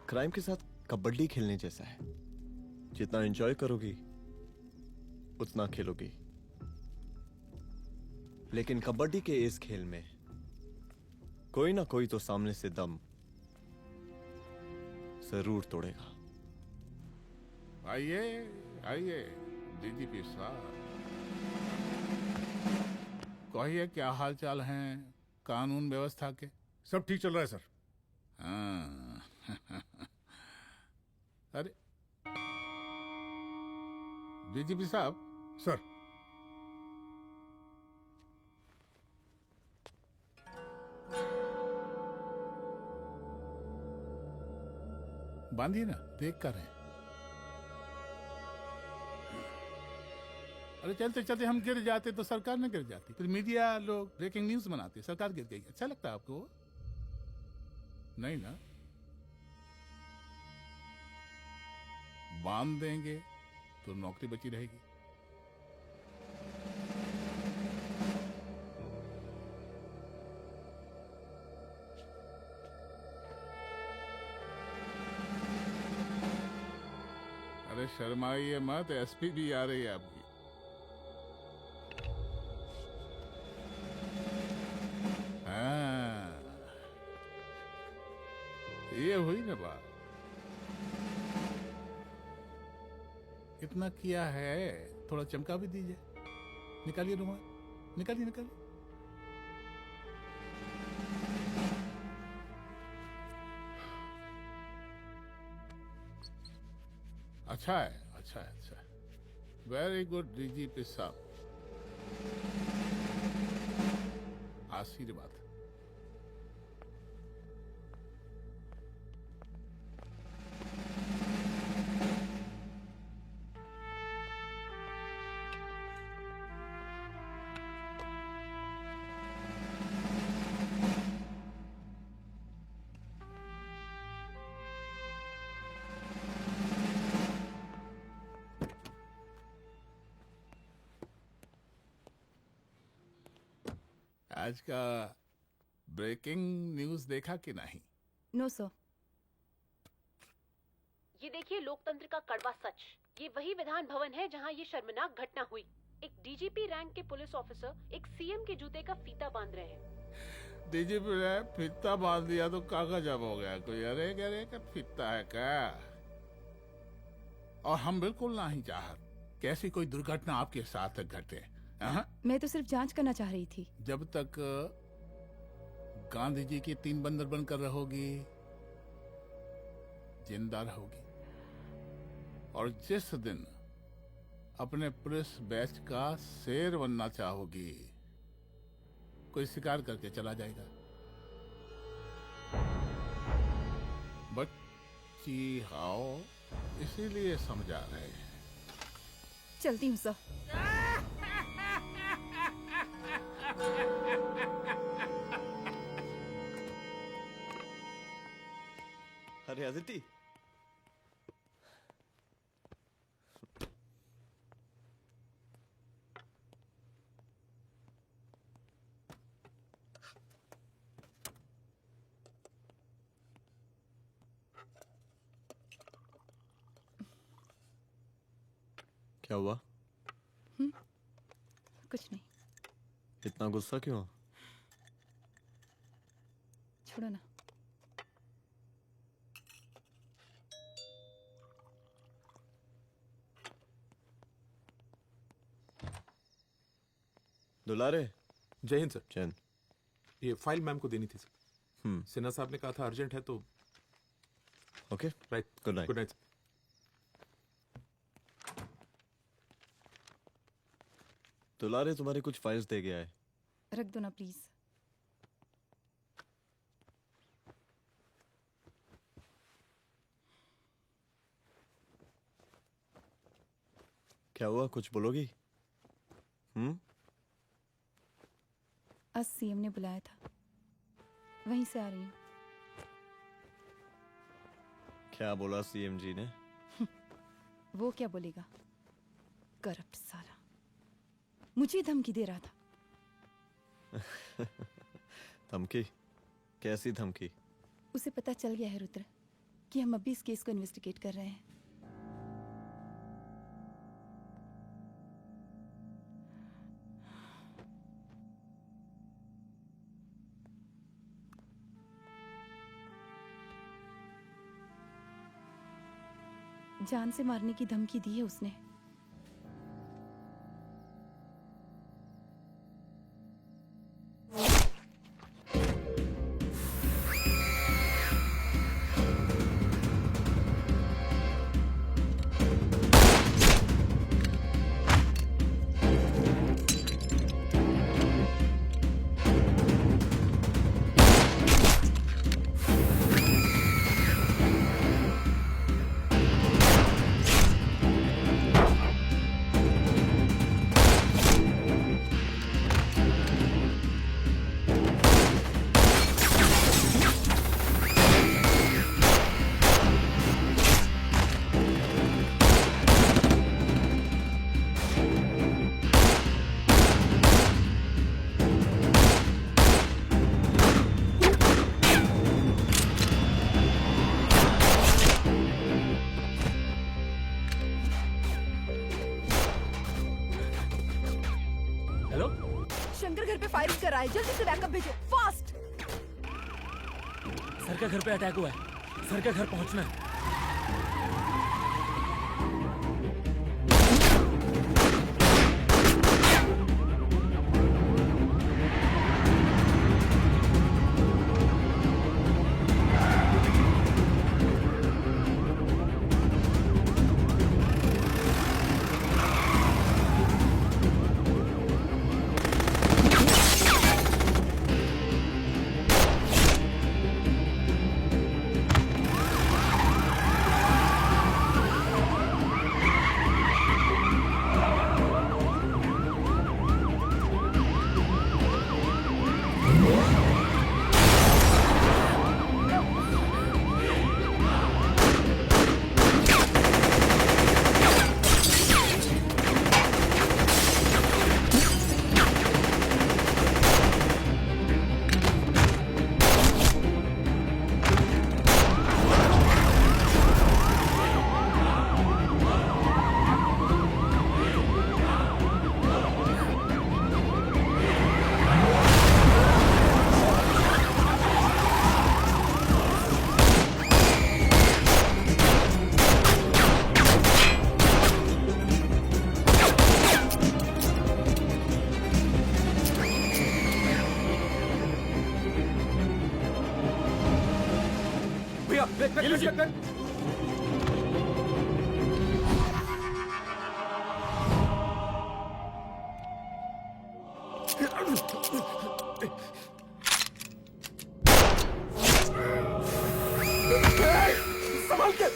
क्राइम के साथ कबड्डी खेलने जैसा है। जितना एंजॉय करोगी उतना खेलोगी, लेकिन कबड्डी के इस खेल में कोई ना कोई तो सामने से दम जरूर तोड़ेगा। आइए आइए डीजीपी साहब, कहिए क्या हाल चाल हैं कानून व्यवस्था के? सब ठीक चल रहा है सर। हाँ। अरे डीजीपी साहब। सर। बांधिए ना, देख कर रहे हैं। अरे चलते चलते हम गिर जाते तो सरकार न गिर जाती, फिर मीडिया लोग ब्रेकिंग न्यूज बनाते, सरकार गिर गई। अच्छा लगता है आपको? नहीं ना? बांध देंगे तो नौकरी बची रहेगी। अरे शर्माइए मत, एसपी भी आ रही है आपकी। हाँ, ये हुई ना बात। इतना किया है, थोड़ा चमका भी दीजिए। निकालिए रुमाल, निकालिए निकालिए। अच्छा है, अच्छा है, अच्छा है। वेरी गुड डीजीपी साहब, आशीर्वाद। आज का ब्रेकिंग न्यूज देखा कि नहीं? No sir. ये देखिए लोकतंत्र का कड़वा सच। ये वही विधान भवन है जहां ये शर्मनाक घटना हुई। एक डीजीपी रैंक के पुलिस ऑफिसर एक सीएम के जूते का फीता बांध रहे हैं। डीजीपी ने फीता बांध दिया तो कागज जब हो गया कोई? अरे अरे का फीता है क्या? और हम बिल्कुल नहीं चाहते कैसी कोई दुर्घटना आपके साथ घटे। मैं तो सिर्फ जांच करना चाह रही थी। जब तक गांधी जी की 3 बंदर बनकर रहोगी, जिंदा रहोगी। और जिस दिन अपने पुलिस बैच का शेर बनना चाहोगी, कोई शिकार करके चला जाएगा। बच्ची हाओ, इसीलिए समझा रहे हैं। चलती हूँ सर। अरे अदिति, क्या हुआ? कुछ नहीं। इतना गुस्सा क्यों? छोड़ो ना। दुलारे। जय हिंद सर। जय हिंद। ये फाइल मैम को देनी थी सर। सिन्हा साहब ने कहा था अर्जेंट है तो। Okay right. Good night. Good night. दुलारे तुम्हारी कुछ फाइल्स दे गया है। रख दो ना प्लीज। क्या हुआ, कुछ बोलोगी? आज सीएम ने बुलाया था, वहीं से आ रही हूँ। क्या बोला सीएम जी ने? वो क्या बोलेगा, करप्ट साला, मुझे धमकी दे रहा था। धमकी? कैसी धमकी? उसे पता चल गया है रुद्र कि हम अभी इस केस को इन्वेस्टिगेट कर रहे हैं। जान से मारने की धमकी दी है उसने। शंकर घर पे फायरिंग कर रहा है, जल्दी से बैकअप भेजो, फास्ट। सर का घर पे अटैक हुआ है, सर का घर पहुंचना है। संभाल के।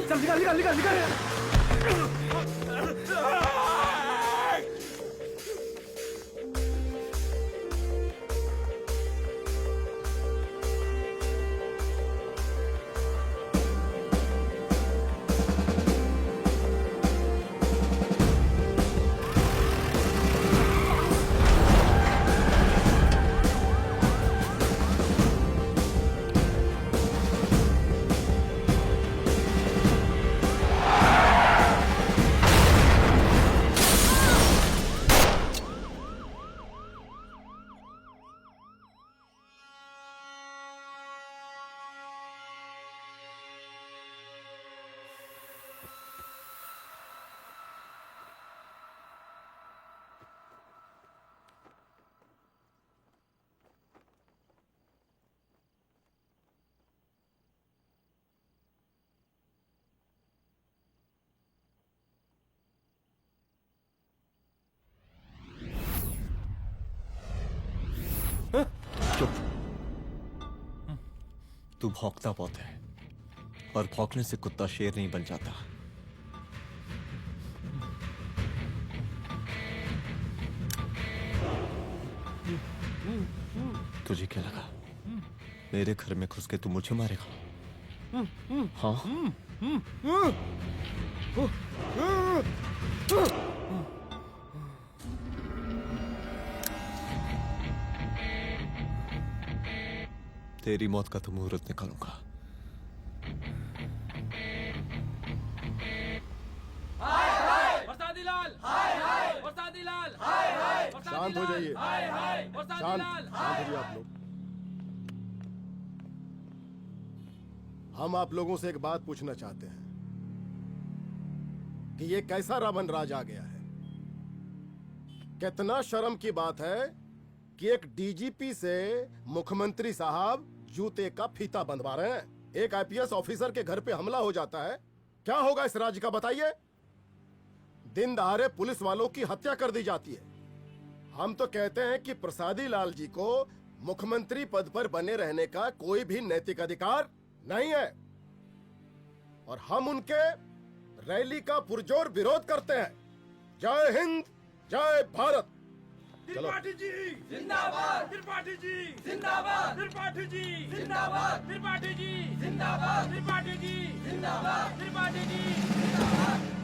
चल निकाल निकाल निकाल निकाल। चुप। तू भौंकता बहुत है, और भौंकने से कुत्ता शेर नहीं बन जाता। तुझे क्या लगा मेरे घर में घुस के तू मुझे मारेगा? हाँ? तेरी मौत का तो मुहूर्त निकालूंगा। शांत हो जाइए, शांत हो जाइए आप लोग। हम आप लोगों से एक बात पूछना चाहते हैं कि ये कैसा रावण राज आ गया है। कितना शर्म की बात है कि एक डीजीपी से मुख्यमंत्री साहब जूते का फीता बंधवा रहे हैं। एक आईपीएस ऑफिसर के घर पे हमला हो जाता है, क्या होगा इस राज्य का बताइए? दिन दहाड़े पुलिस वालों की हत्या कर दी जाती है। हम तो कहते हैं कि प्रसादी लाल जी को मुख्यमंत्री पद पर बने रहने का कोई भी नैतिक अधिकार नहीं है, और हम उनके रैली का पुरजोर विरोध करते हैं। जय हिंद, जय भारत। चलो। त्रिपाठी जी जिंदाबाद, त्रिपाठी जी जिंदाबाद, त्रिपाठी जी जिंदाबाद, त्रिपाठी जी जिंदाबाद, त्रिपाठी जी जिंदाबाद, त्रिपाठी जी जिंदाबाद।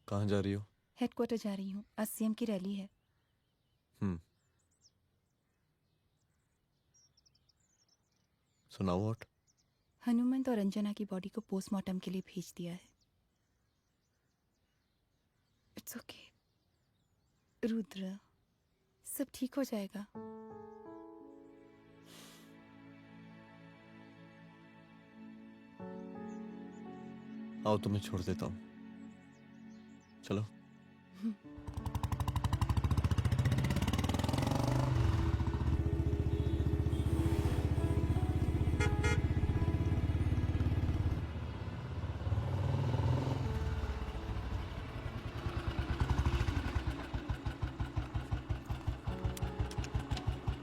कहाँ जा रही हो? हेडक्वार्टर जा रही हूँ, आज सीएम की रैली है। सुनाओ। व्हाट? हनुमंत और अंजना की बॉडी को पोस्टमार्टम के लिए भेज दिया है। इट्स ओके रुद्र, सब ठीक हो जाएगा। आओ तुम्हें छोड़ देता हूँ, चलो।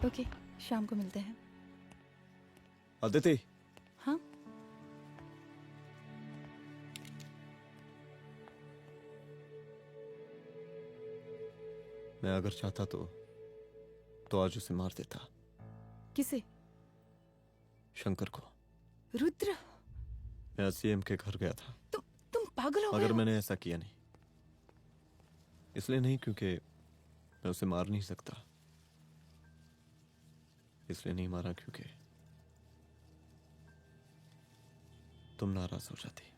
ओके, शाम को मिलते हैं। अदिति। हाँ? मैं अगर चाहता तो आज उसे मार देता। किसे? शंकर को। रुद्र, मैं सीएम के घर गया था। तुम पागल हो गए मगर हो? मैंने ऐसा किया नहीं। इसलिए नहीं क्योंकि मैं उसे मार नहीं सकता, इसलिए नहीं मारा क्योंकि तुम नाराज हो जाती।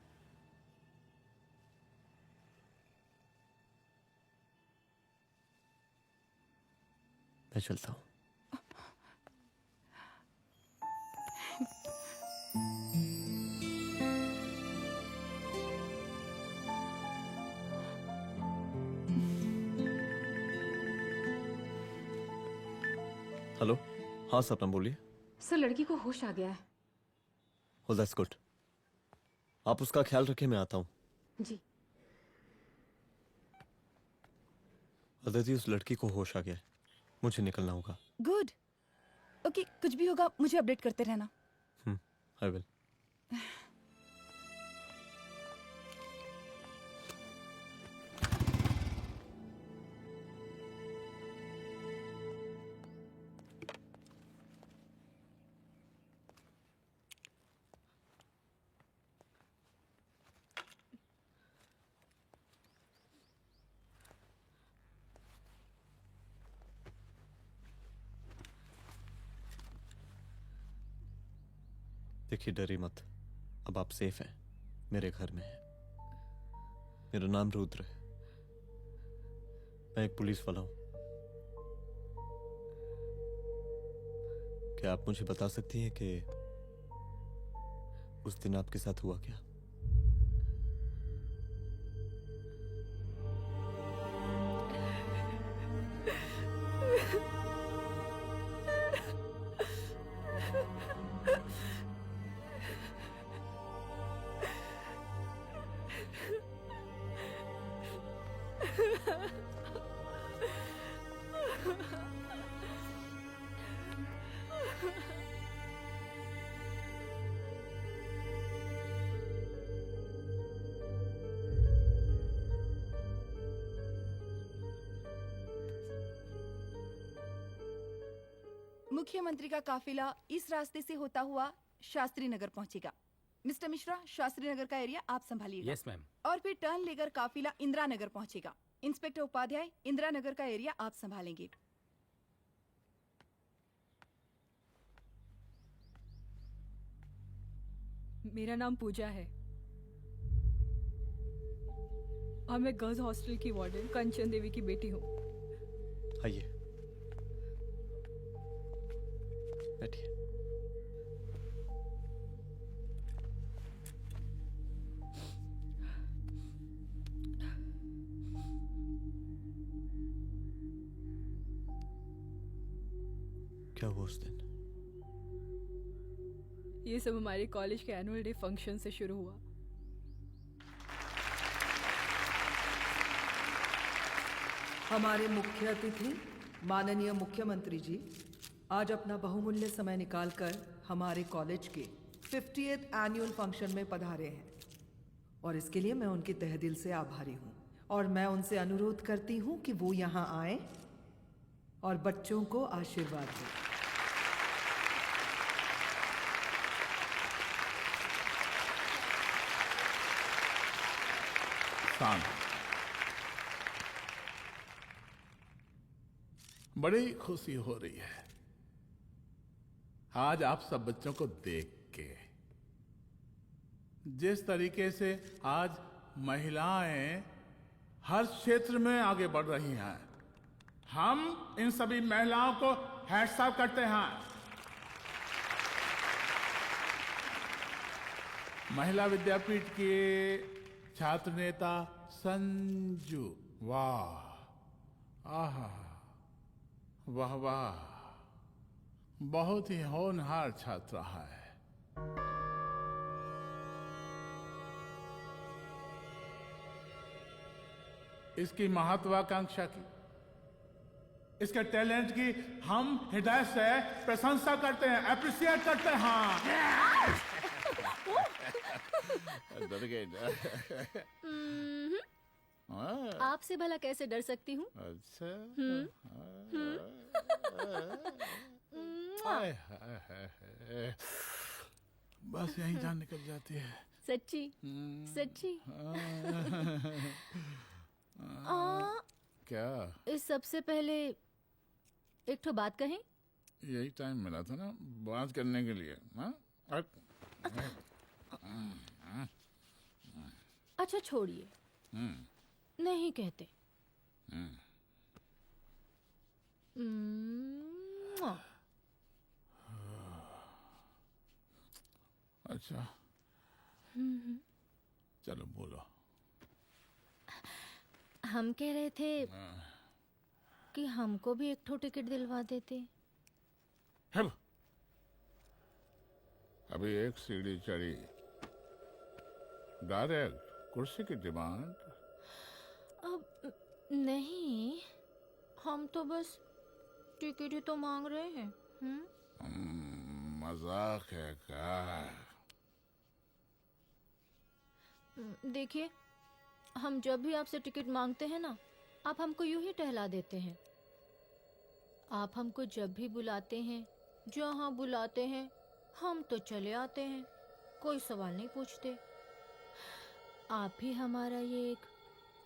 मैं चलता हूं। हेलो। हाँ सपना बोलिए। सर, लड़की को होश आ गया है। Oh, that's good. आप उसका ख्याल रखिए, मैं आता हूँ। जी। अदिति, उस लड़की को होश आ गया है, मुझे निकलना होगा। गुड। ओके, कुछ भी होगा मुझे अपडेट करते रहना। I will. देखिए, डरी मत, अब आप सेफ हैं, मेरे घर में हैं। मेरा नाम रुद्र है, मैं एक पुलिस वाला हूं। क्या आप मुझे बता सकती हैं कि उस दिन आपके साथ हुआ क्या? मुख्यमंत्री का काफिला इस रास्ते से होता हुआ शास्त्री नगर पहुंचेगा। मिस्टर मिश्रा, शास्त्री नगर का एरिया आप संभालिएगा। Yes ma'am. और फिर टर्न लेकर काफिला इंदिरा नगर पहुंचेगा। इंस्पेक्टर उपाध्याय, इंदिरा नगर का एरिया आप संभालेंगे। मेरा नाम पूजा है और मैं गर्ल्स हॉस्टल की वार्डन कंचन देवी की बेटी हूँ। आइए, बैठिए। क्या हुआ उस दिन? ये सब हमारे कॉलेज के एनुअल डे फंक्शन से शुरू हुआ। हमारे मुख्य अतिथि माननीय मुख्यमंत्री जी आज अपना बहुमूल्य समय निकालकर हमारे कॉलेज के 50th एनुअल फंक्शन में पधारे हैं और इसके लिए मैं उनके तहे दिल से आभारी हूँ और मैं उनसे अनुरोध करती हूँ कि वो यहाँ आए और बच्चों को आशीर्वाद दें। बड़ी खुशी हो रही है आज आप सब बच्चों को देख के। जिस तरीके से आज महिलाएं हर क्षेत्र में आगे बढ़ रही हैं, हम इन सभी महिलाओं को हैट्स ऑफ करते हैं। महिला विद्यापीठ के छात्र नेता संजू, वाह, आहा, वाह वाह, बहुत ही होनहार छात्रा है। इसकी महत्वाकांक्षा की, इसके टैलेंट की हम हृदय से प्रशंसा करते हैं, अप्रिशिएट करते हैं। डर गए ना? आपसे भला कैसे डर सकती हूँ? अच्छा। बस यही जान निकल जाती है। सच्ची सच्ची। क्या? इस सबसे पहले एक ठो बात कहें? यही टाइम मिला था ना बात करने के लिए। अच्छा छोड़िए, नहीं कहते। अच्छा चलो बोलो। हम कह रहे थे कि हमको भी एक ठो टिकट दिलवा देते। अभी एक सीढ़ी चढ़ी, डायरेक्ट कुर्सी की डिमांड। अब नहीं, हम तो बस टिकट ही तो मांग रहे हैं। मजाक है क्या? देखिए, हम जब भी आपसे टिकट मांगते हैं ना, आप हमको यूं ही टहला देते हैं। आप हमको जब भी बुलाते हैं, जहाँ बुलाते हैं, हम तो चले आते हैं, कोई सवाल नहीं पूछते। आप भी हमारा ये एक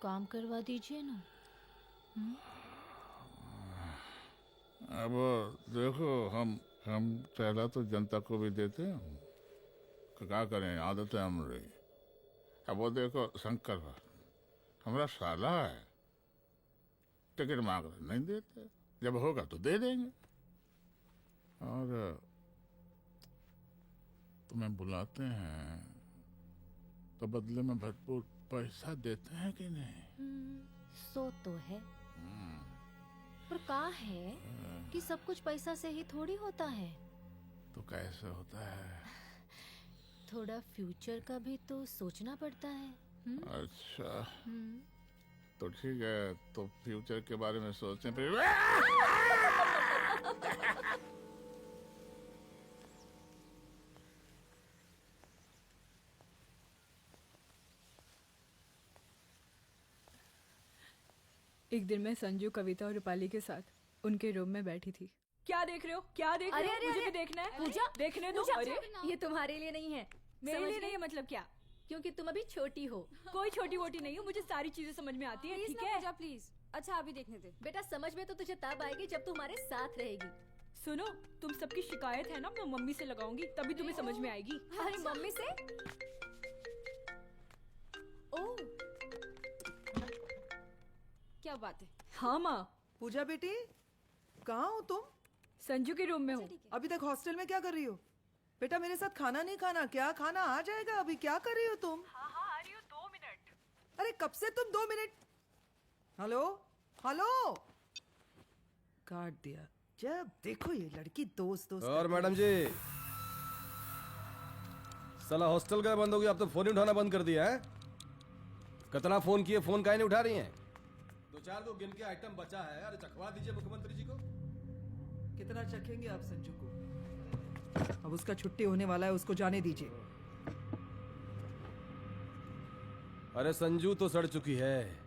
काम करवा दीजिए ना। अब देखो, हम पहला तो जनता को भी देते हैं, क्या करें, आदत है हमारी। अब वो देखो शंकर हमारा साला है, टिकट मांग रहे नहीं देते, जब होगा तो दे देंगे। और तुम्हें बुलाते हैं तो बदले में भरपूर पैसा देते हैं कि नहीं? सो तो है, पर का है कि सब कुछ पैसा से ही थोड़ी होता है। तो कैसे होता है? थोड़ा फ्यूचर का भी तो सोचना पड़ता है। अच्छा, तो ठीक है, तो फ्यूचर के बारे में सोचें फिर। एक दिन मैं संजू, कविता और रूपाली के साथ उनके रूम में बैठी थी। क्या देख रहे हो? क्या देख रहे हो? मुझे भी देखना है। पूजा, देखने दो। पूजा, अरे ये तुम्हारे लिए नहीं है। मेरे समझ लिए गई? नहीं है मतलब क्या? क्योंकि तुम अभी छोटी हो। कोई छोटी वोटी नहीं हूँ, मुझे सारी चीजें समझ में आती है। Please ठीक ना है पूजा, प्लीज। अच्छा अभी देखने दे। बेटा समझ में तो तुझे तब आएगी जब तू हमारे साथ रहेगी। सुनो, तुम सबकी शिकायत है ना, मैं मम्मी से लगाऊंगी, तभी तुम्हें समझ में आएगी। अरे मम्मी से? ओह, क्या बात है। हाँ माँ। पूजा बेटी, कहाँ हो तुम? संजू के रूम में हूँ। अभी तक हॉस्टल में क्या कर रही हो? बेटा मेरे साथ खाना नहीं खाना क्या? खाना आ जाएगा, अभी क्या कर रही हो तुम? हाँ हाँ आ रही हूँ, 2 मिनट। अरे कब से तुम 2 मिनट? हेलो हेलो, काट दिया। जब देखो ये लड़की दोस्त दोस्त। और मैडम जी, साला हॉस्टल का बंद हो गया, अब तो फोन ही उठाना बंद कर दिया है। कितना फोन किए, फोन काहे नहीं उठा रही हैं? 2-4 गिन के आइटम बचा है, अरे चखवा दीजिए मुख्यमंत्री जी को। कितना चखेंगे आप संजू को? अब उसका छुट्टी होने वाला है, उसको जाने दीजिए। अरे संजू तो सड़ चुकी है।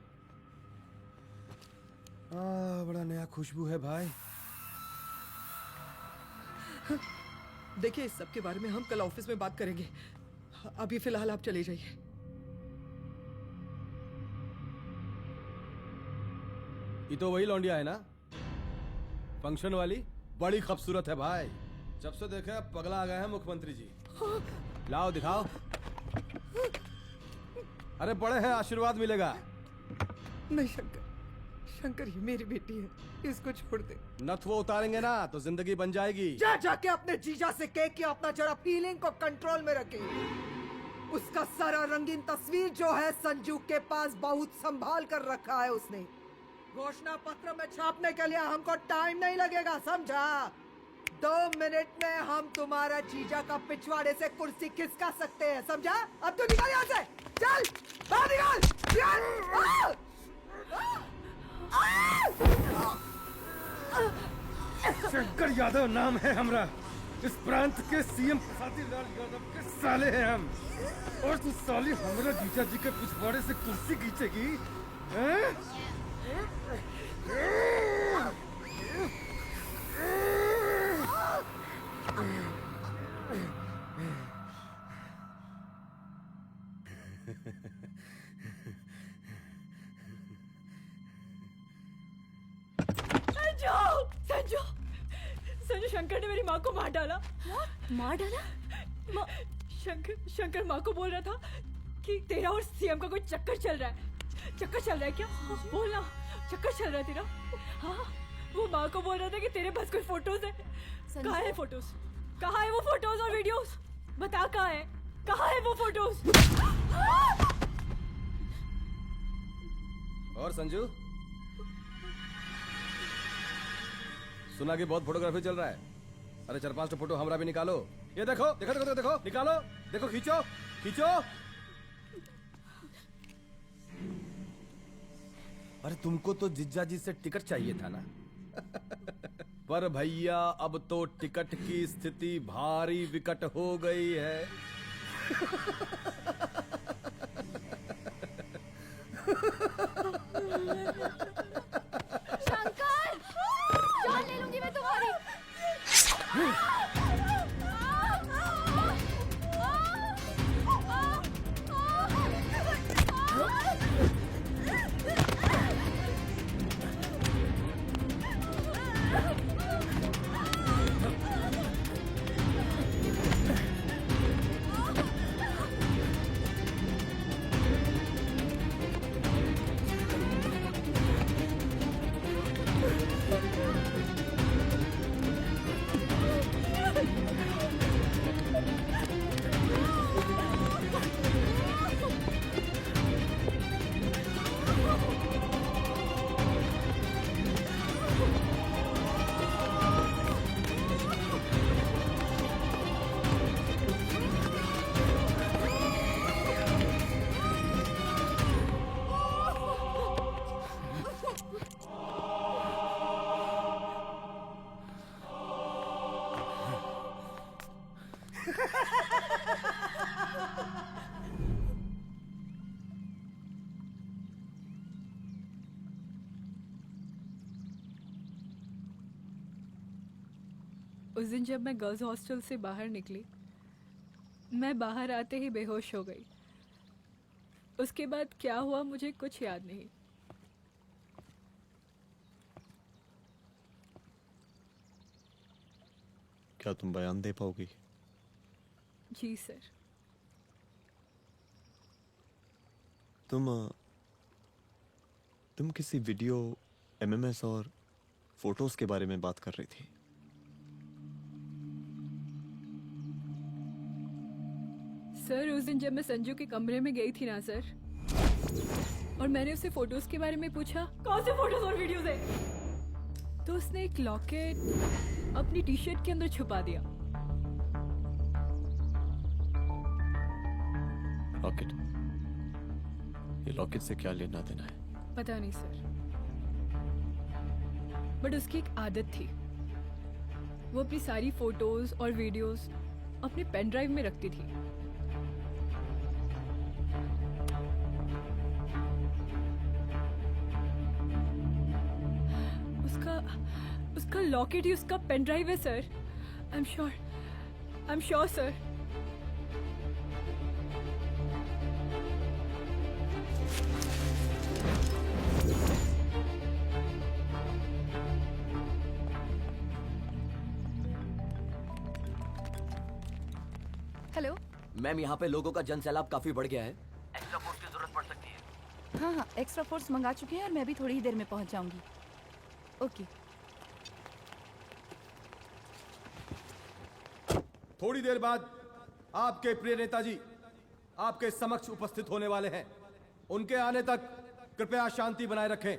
बड़ा नया खुशबू है भाई। देखिए इस सब के बारे में हम कल ऑफिस में बात करेंगे, अभी फिलहाल आप चले जाइए। ये तो वही लौंडिया है ना, फंक्शन वाली? बड़ी खूबसूरत है भाई, जब से देखे पगला आ गए हैं मुख्यमंत्री जी। लाओ दिखाओ। अरे बड़े हैं, आशीर्वाद मिलेगा। नहीं शंकर, शंकर ये मेरी बेटी है, इसको छोड़ दे। नथ वो उतारेंगे ना तो जिंदगी बन जाएगी। जा जाके अपने जीजा से कह के अपना जरा फीलिंग को कंट्रोल में रखे। उसका सारा रंगीन तस्वीर जो है संजू के पास बहुत संभाल कर रखा है उसने। घोषणा पत्र में छापने के लिए हमको टाइम नहीं लगेगा, समझा? 2 मिनट में हम तुम्हारा जीजा का पिछवाड़े से कुर्सी खिसका सकते हैं, समझा? अब तो निकल यहाँ से, चल बाहर निकल। शंकर यादव नाम है हमरा, इस प्रांत के सीएम प्रसादीलाल यादव के साले हैं हम, और तू साली हमरा जीजा जी के पिछवाड़े से कुर्सी खींचेगी? संजू, संजू शंकर ने मेरी माँ को मार डाला। मार डाला? शंकर माँ को बोल रहा था कि तेरा और सीएम का कोई चक्कर चल रहा है। चक्कर चल रहा है क्या? बोलना, चक्कर चल रहा है तेरा? हाँ, वो माँ को बोल रहा था कि तेरे पास कोई फोटोज है। कहाँ है फोटोज? कहाँ है वो फोटोज और वीडियोस? बता कहाँ है? कहाँ है वो फोटोज? और संजू, सुना कि बहुत फोटोग्राफी चल रहा है। अरे 4-5 तो फोटो हमरा भी निकालो। ये देखो देखो देखो देखो, देखो निकालो, देखो खींचो खींचो। अरे तुमको तो जिज्जा जी से टिकट चाहिए था ना। पर भैया अब तो टिकट की स्थिति भारी विकट हो गई है। शंकर, जान ले लूंगी मैं तुम्हारी। उस दिन जब मैं गर्ल्स हॉस्टल से बाहर निकली, मैं बाहर आते ही बेहोश हो गई। उसके बाद क्या हुआ मुझे कुछ याद नहीं। क्या तुम बयान दे पाओगी? जी सर। तुम किसी वीडियो, एमएमएस और फोटोज के बारे में बात कर रही थी। सर उस दिन जब मैं संजू के कमरे में गई थी ना सर, और मैंने उससे फोटोज के बारे में पूछा कौन से फोटोज और वीडियोज है, तो उसने एक लॉकेट अपनी टी शर्ट के अंदर छुपा दिया। लॉकेट? ये लॉकेट से क्या लेना देना है? पता नहीं सर, बट उसकी एक आदत थी, वो अपनी सारी फोटोज और वीडियोस अपने पेन ड्राइव में रखती थी। उसका लॉकेट ही उसका पेन ड्राइव है sir. I am sure sir. Hello ma'am, यहाँ पे लोगों का जनसैलाब काफी बढ़ गया है। एक्स्ट्रा फोर्स की जरूरत पड़ सकती है। हाँ हाँ, एक्स्ट्रा फोर्स मंगा चुके हैं और मैं भी थोड़ी ही देर में पहुंच जाऊंगी। ओके। थोड़ी देर बाद आपके प्रिय नेताजी आपके समक्ष उपस्थित होने वाले हैं। उनके आने तक कृपया शांति बनाए रखें।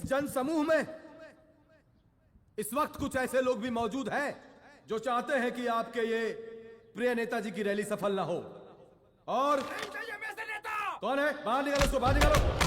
जन समूह में इस वक्त कुछ ऐसे लोग भी मौजूद हैं जो चाहते हैं कि आपके ये प्रिय नेताजी की रैली सफल ना हो। और कौन है? बाहर निकालो उसको, बाहर निकालो।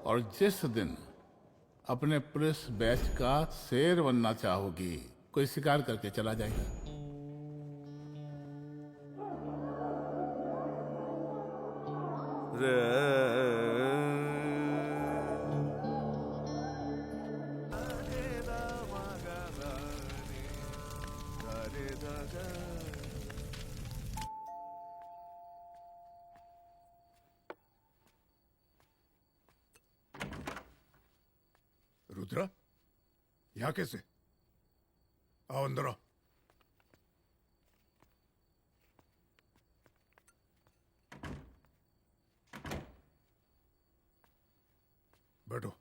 और जिस दिन अपने पुलिस बैच का शेर बनना चाहोगी, कोई शिकार करके चला जाएगा। रुद्रा, यहाँ कैसे? आओ अंदर आओ। बैठो।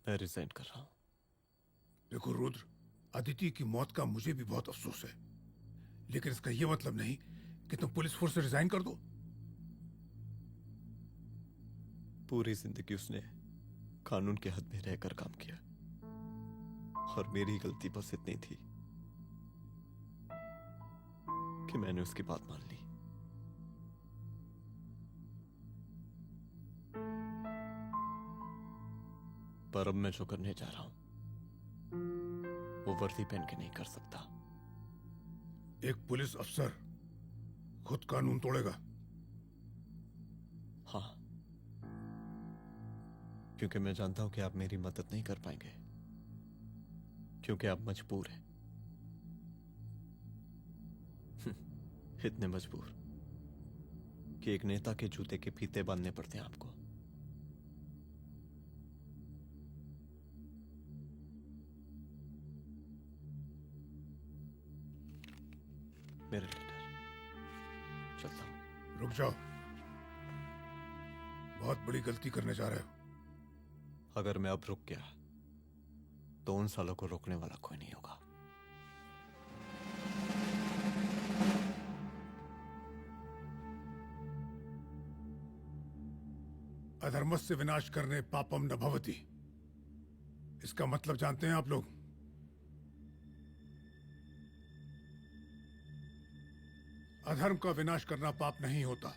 मैं रिजाइन कर रहा हूं। देखो रुद्र, अदिति की मौत का मुझे भी बहुत अफसोस है, लेकिन इसका यह मतलब नहीं कि तुम पुलिस फोर्स से रिजाइन कर दो। पूरी जिंदगी उसने कानून के हद में रहकर काम किया, और मेरी गलती बस इतनी थी कि मैंने उसकी बात मान ली। पर अब मैं जो करने जा रहा हूं वो वर्दी पहन के नहीं कर सकता। एक पुलिस अफसर खुद कानून तोड़ेगा? हाँ, क्योंकि मैं जानता हूं कि आप मेरी मदद नहीं कर पाएंगे, क्योंकि आप मजबूर हैं। इतने मजबूर कि एक नेता के जूते के फीते बांधने पड़ते हैं आपको। मेरे लीडर, चलता हूं। रुक जाओ, बहुत बड़ी गलती करने जा रहे हो। अगर मैं अब रुक गया तो उन सालों को रोकने वाला कोई नहीं होगा। अधर्मस्य विनाश करने पापम न भवति, इसका मतलब जानते हैं आप लोग? अधर्म का विनाश करना पाप नहीं होता।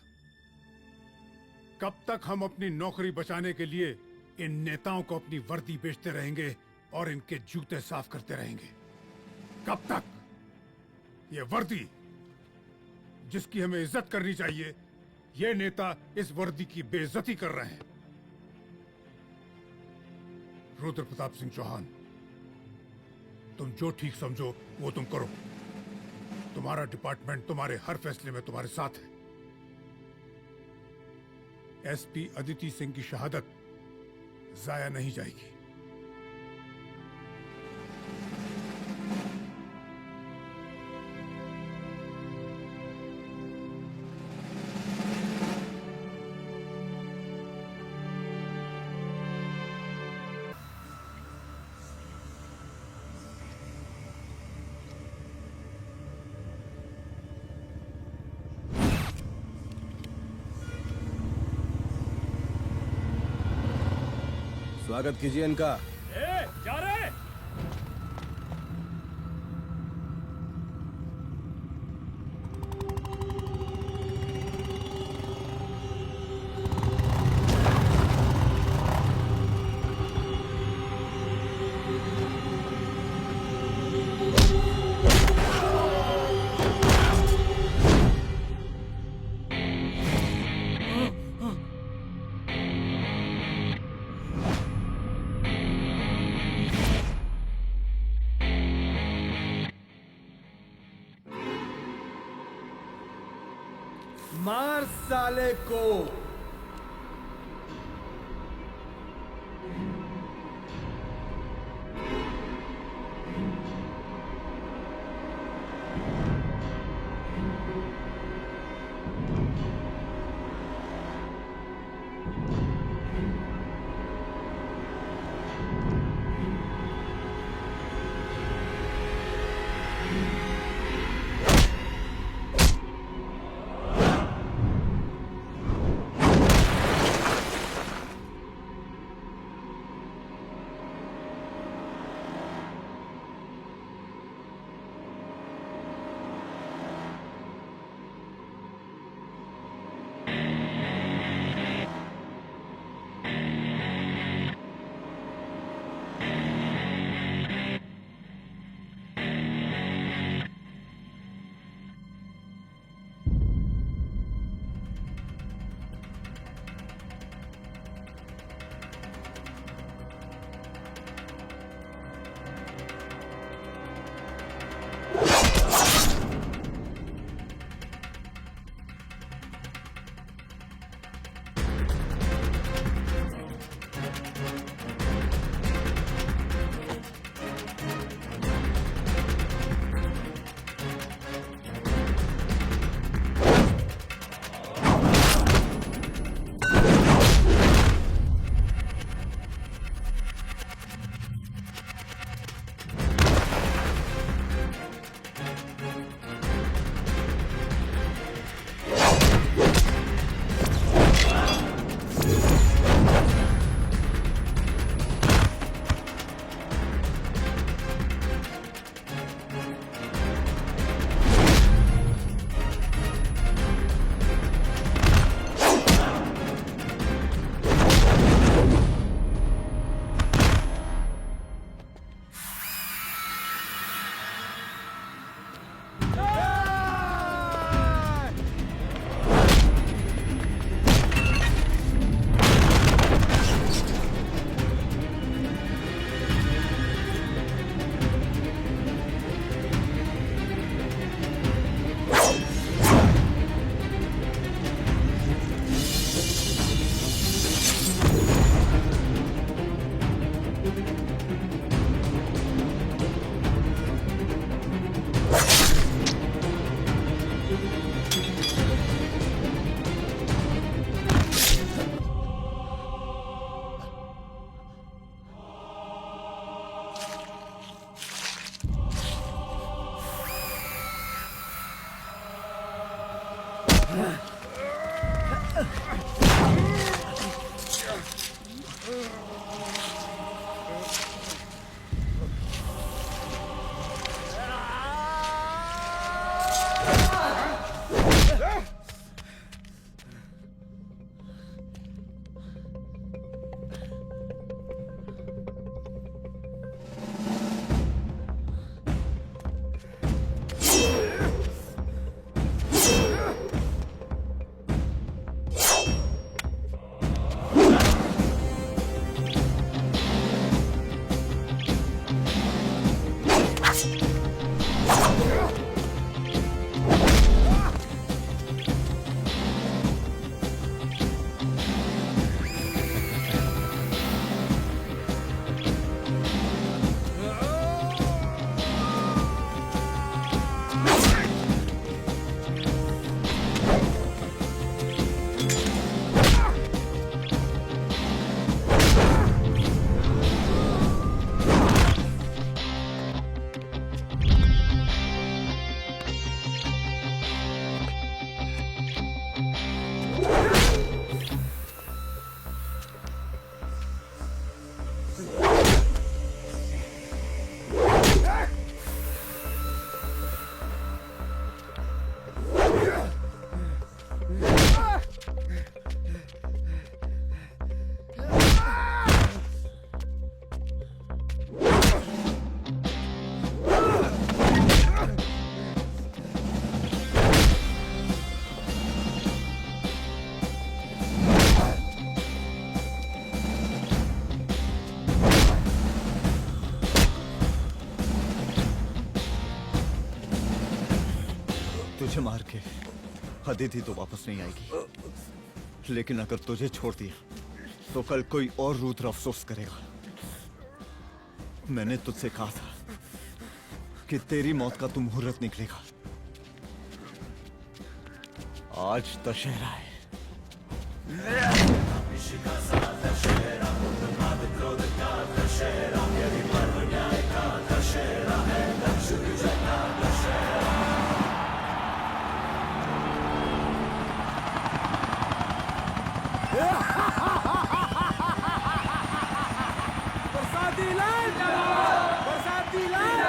कब तक हम अपनी नौकरी बचाने के लिए इन नेताओं को अपनी वर्दी बेचते रहेंगे और इनके जूते साफ करते रहेंगे? कब तक? ये वर्दी जिसकी हमें इज्जत करनी चाहिए, ये नेता इस वर्दी की बेइज्जती कर रहे हैं। रुद्र प्रताप सिंह चौहान, तुम जो ठीक समझो वो तुम करो। तुम्हारा डिपार्टमेंट तुम्हारे हर फैसले में तुम्हारे साथ है। एसपी अदिति सिंह की शहादत जाया नहीं जाएगी। स्वागत कीजिए इनका। जा रहे। मार साले को। तुझे मार के अदिति तो वापस नहीं आएगी, लेकिन अगर तुझे छोड़ दिया तो कल कोई और रुद्र अफसोस करेगा। मैंने तुझसे कहा था कि तेरी मौत का तू मुहूर्त निकलेगा। आज दशहरा है। बरसाती लाल बरसाती लाल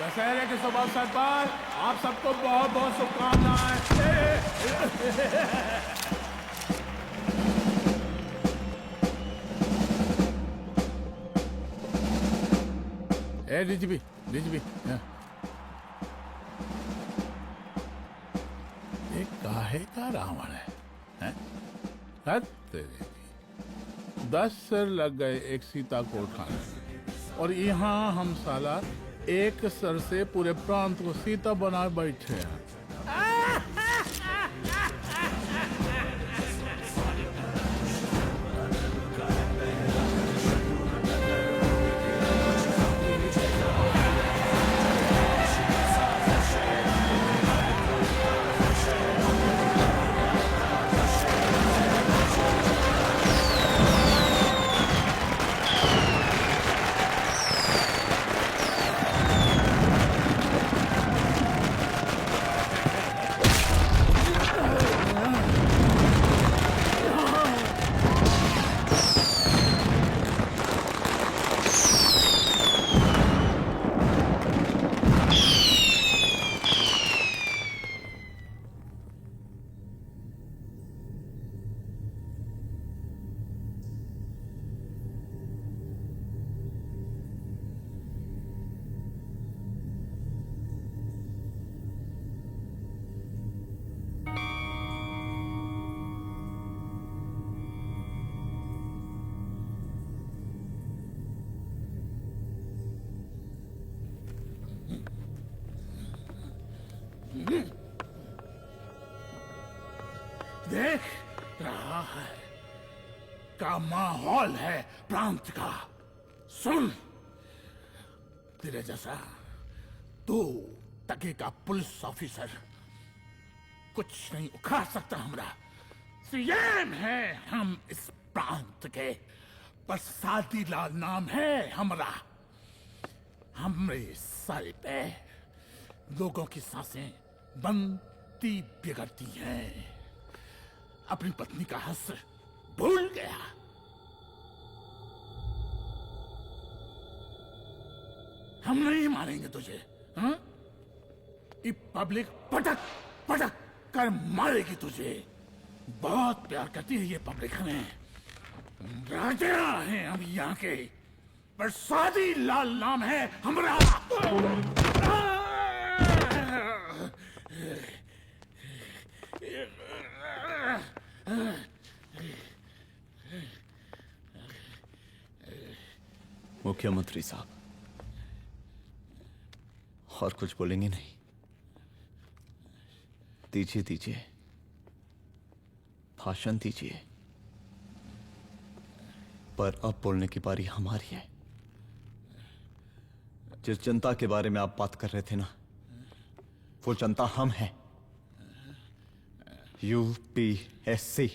दशहरे के शुभ अवसर पर आप सबको बहुत बहुत शुभकामनाएं। ए डीजीपी ये काहे का रावण है? हैं? हद तेरे की। 10 सिर लग गए एक सीता को उठाने, और यहाँ हम साला एक सर से पूरे प्रांत को सीता बनाए बैठे हैं। देख रहा है का माहौल है प्रांत का। सुन, तेरे जैसा 2 टके का पुलिस ऑफिसर कुछ नहीं उखाड़ सकता। हमरा सीएम है हम इस प्रांत के, प्रसादी लाल नाम है हमरा। हमरे सर पे लोगों की सांसें बनती बिगड़ती हैं। अपनी पत्नी का हंस भूल गया। हम नहीं मारेंगे तुझे, हाँ? ये पब्लिक पटक पटक कर मारेगी तुझे। बहुत प्यार करती है ये पब्लिक हमें। राजा हैं हम यहाँ के, प्रसादी लाल नाम है हमारा। मुख्यमंत्री साहब, और कुछ बोलेंगे नहीं? दीजिए दीजिए, भाषण दीजिए। पर अब बोलने की बारी हमारी है। जिस जनता के बारे में आप बात कर रहे थे ना, वो जनता हम हैं। UPSC,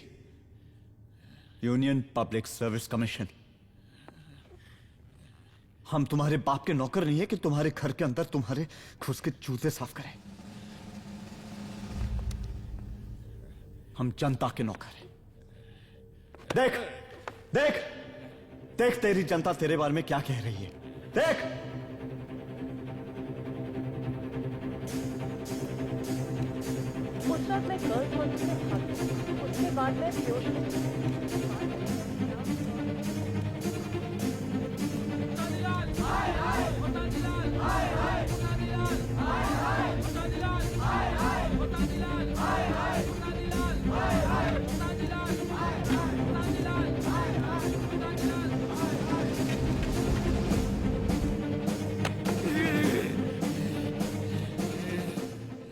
union public service commission. हम तुम्हारे बाप के नौकर नहीं है कि तुम्हारे घर के अंदर तुम्हारे घुस के जूते साफ करें। हम जनता के नौकर हैं। देख देख देख, तेरी जनता तेरे बारे में क्या कह रही है। देख, उस वक्त मैं गर्ल्स हॉस्टल में भागी। उसके बाद मैं बेहोश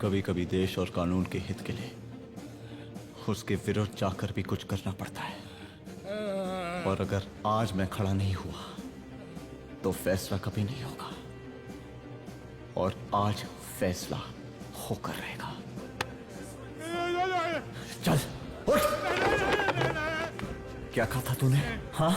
कभी कभी देश और कानून के हित के लिए उसके विरुद्ध जाकर भी कुछ करना पड़ता है। और अगर आज मैं खड़ा नहीं हुआ तो फैसला कभी नहीं होगा, और आज फैसला होकर रहेगा। चल उठ। क्या कहा था तूने? हाँ?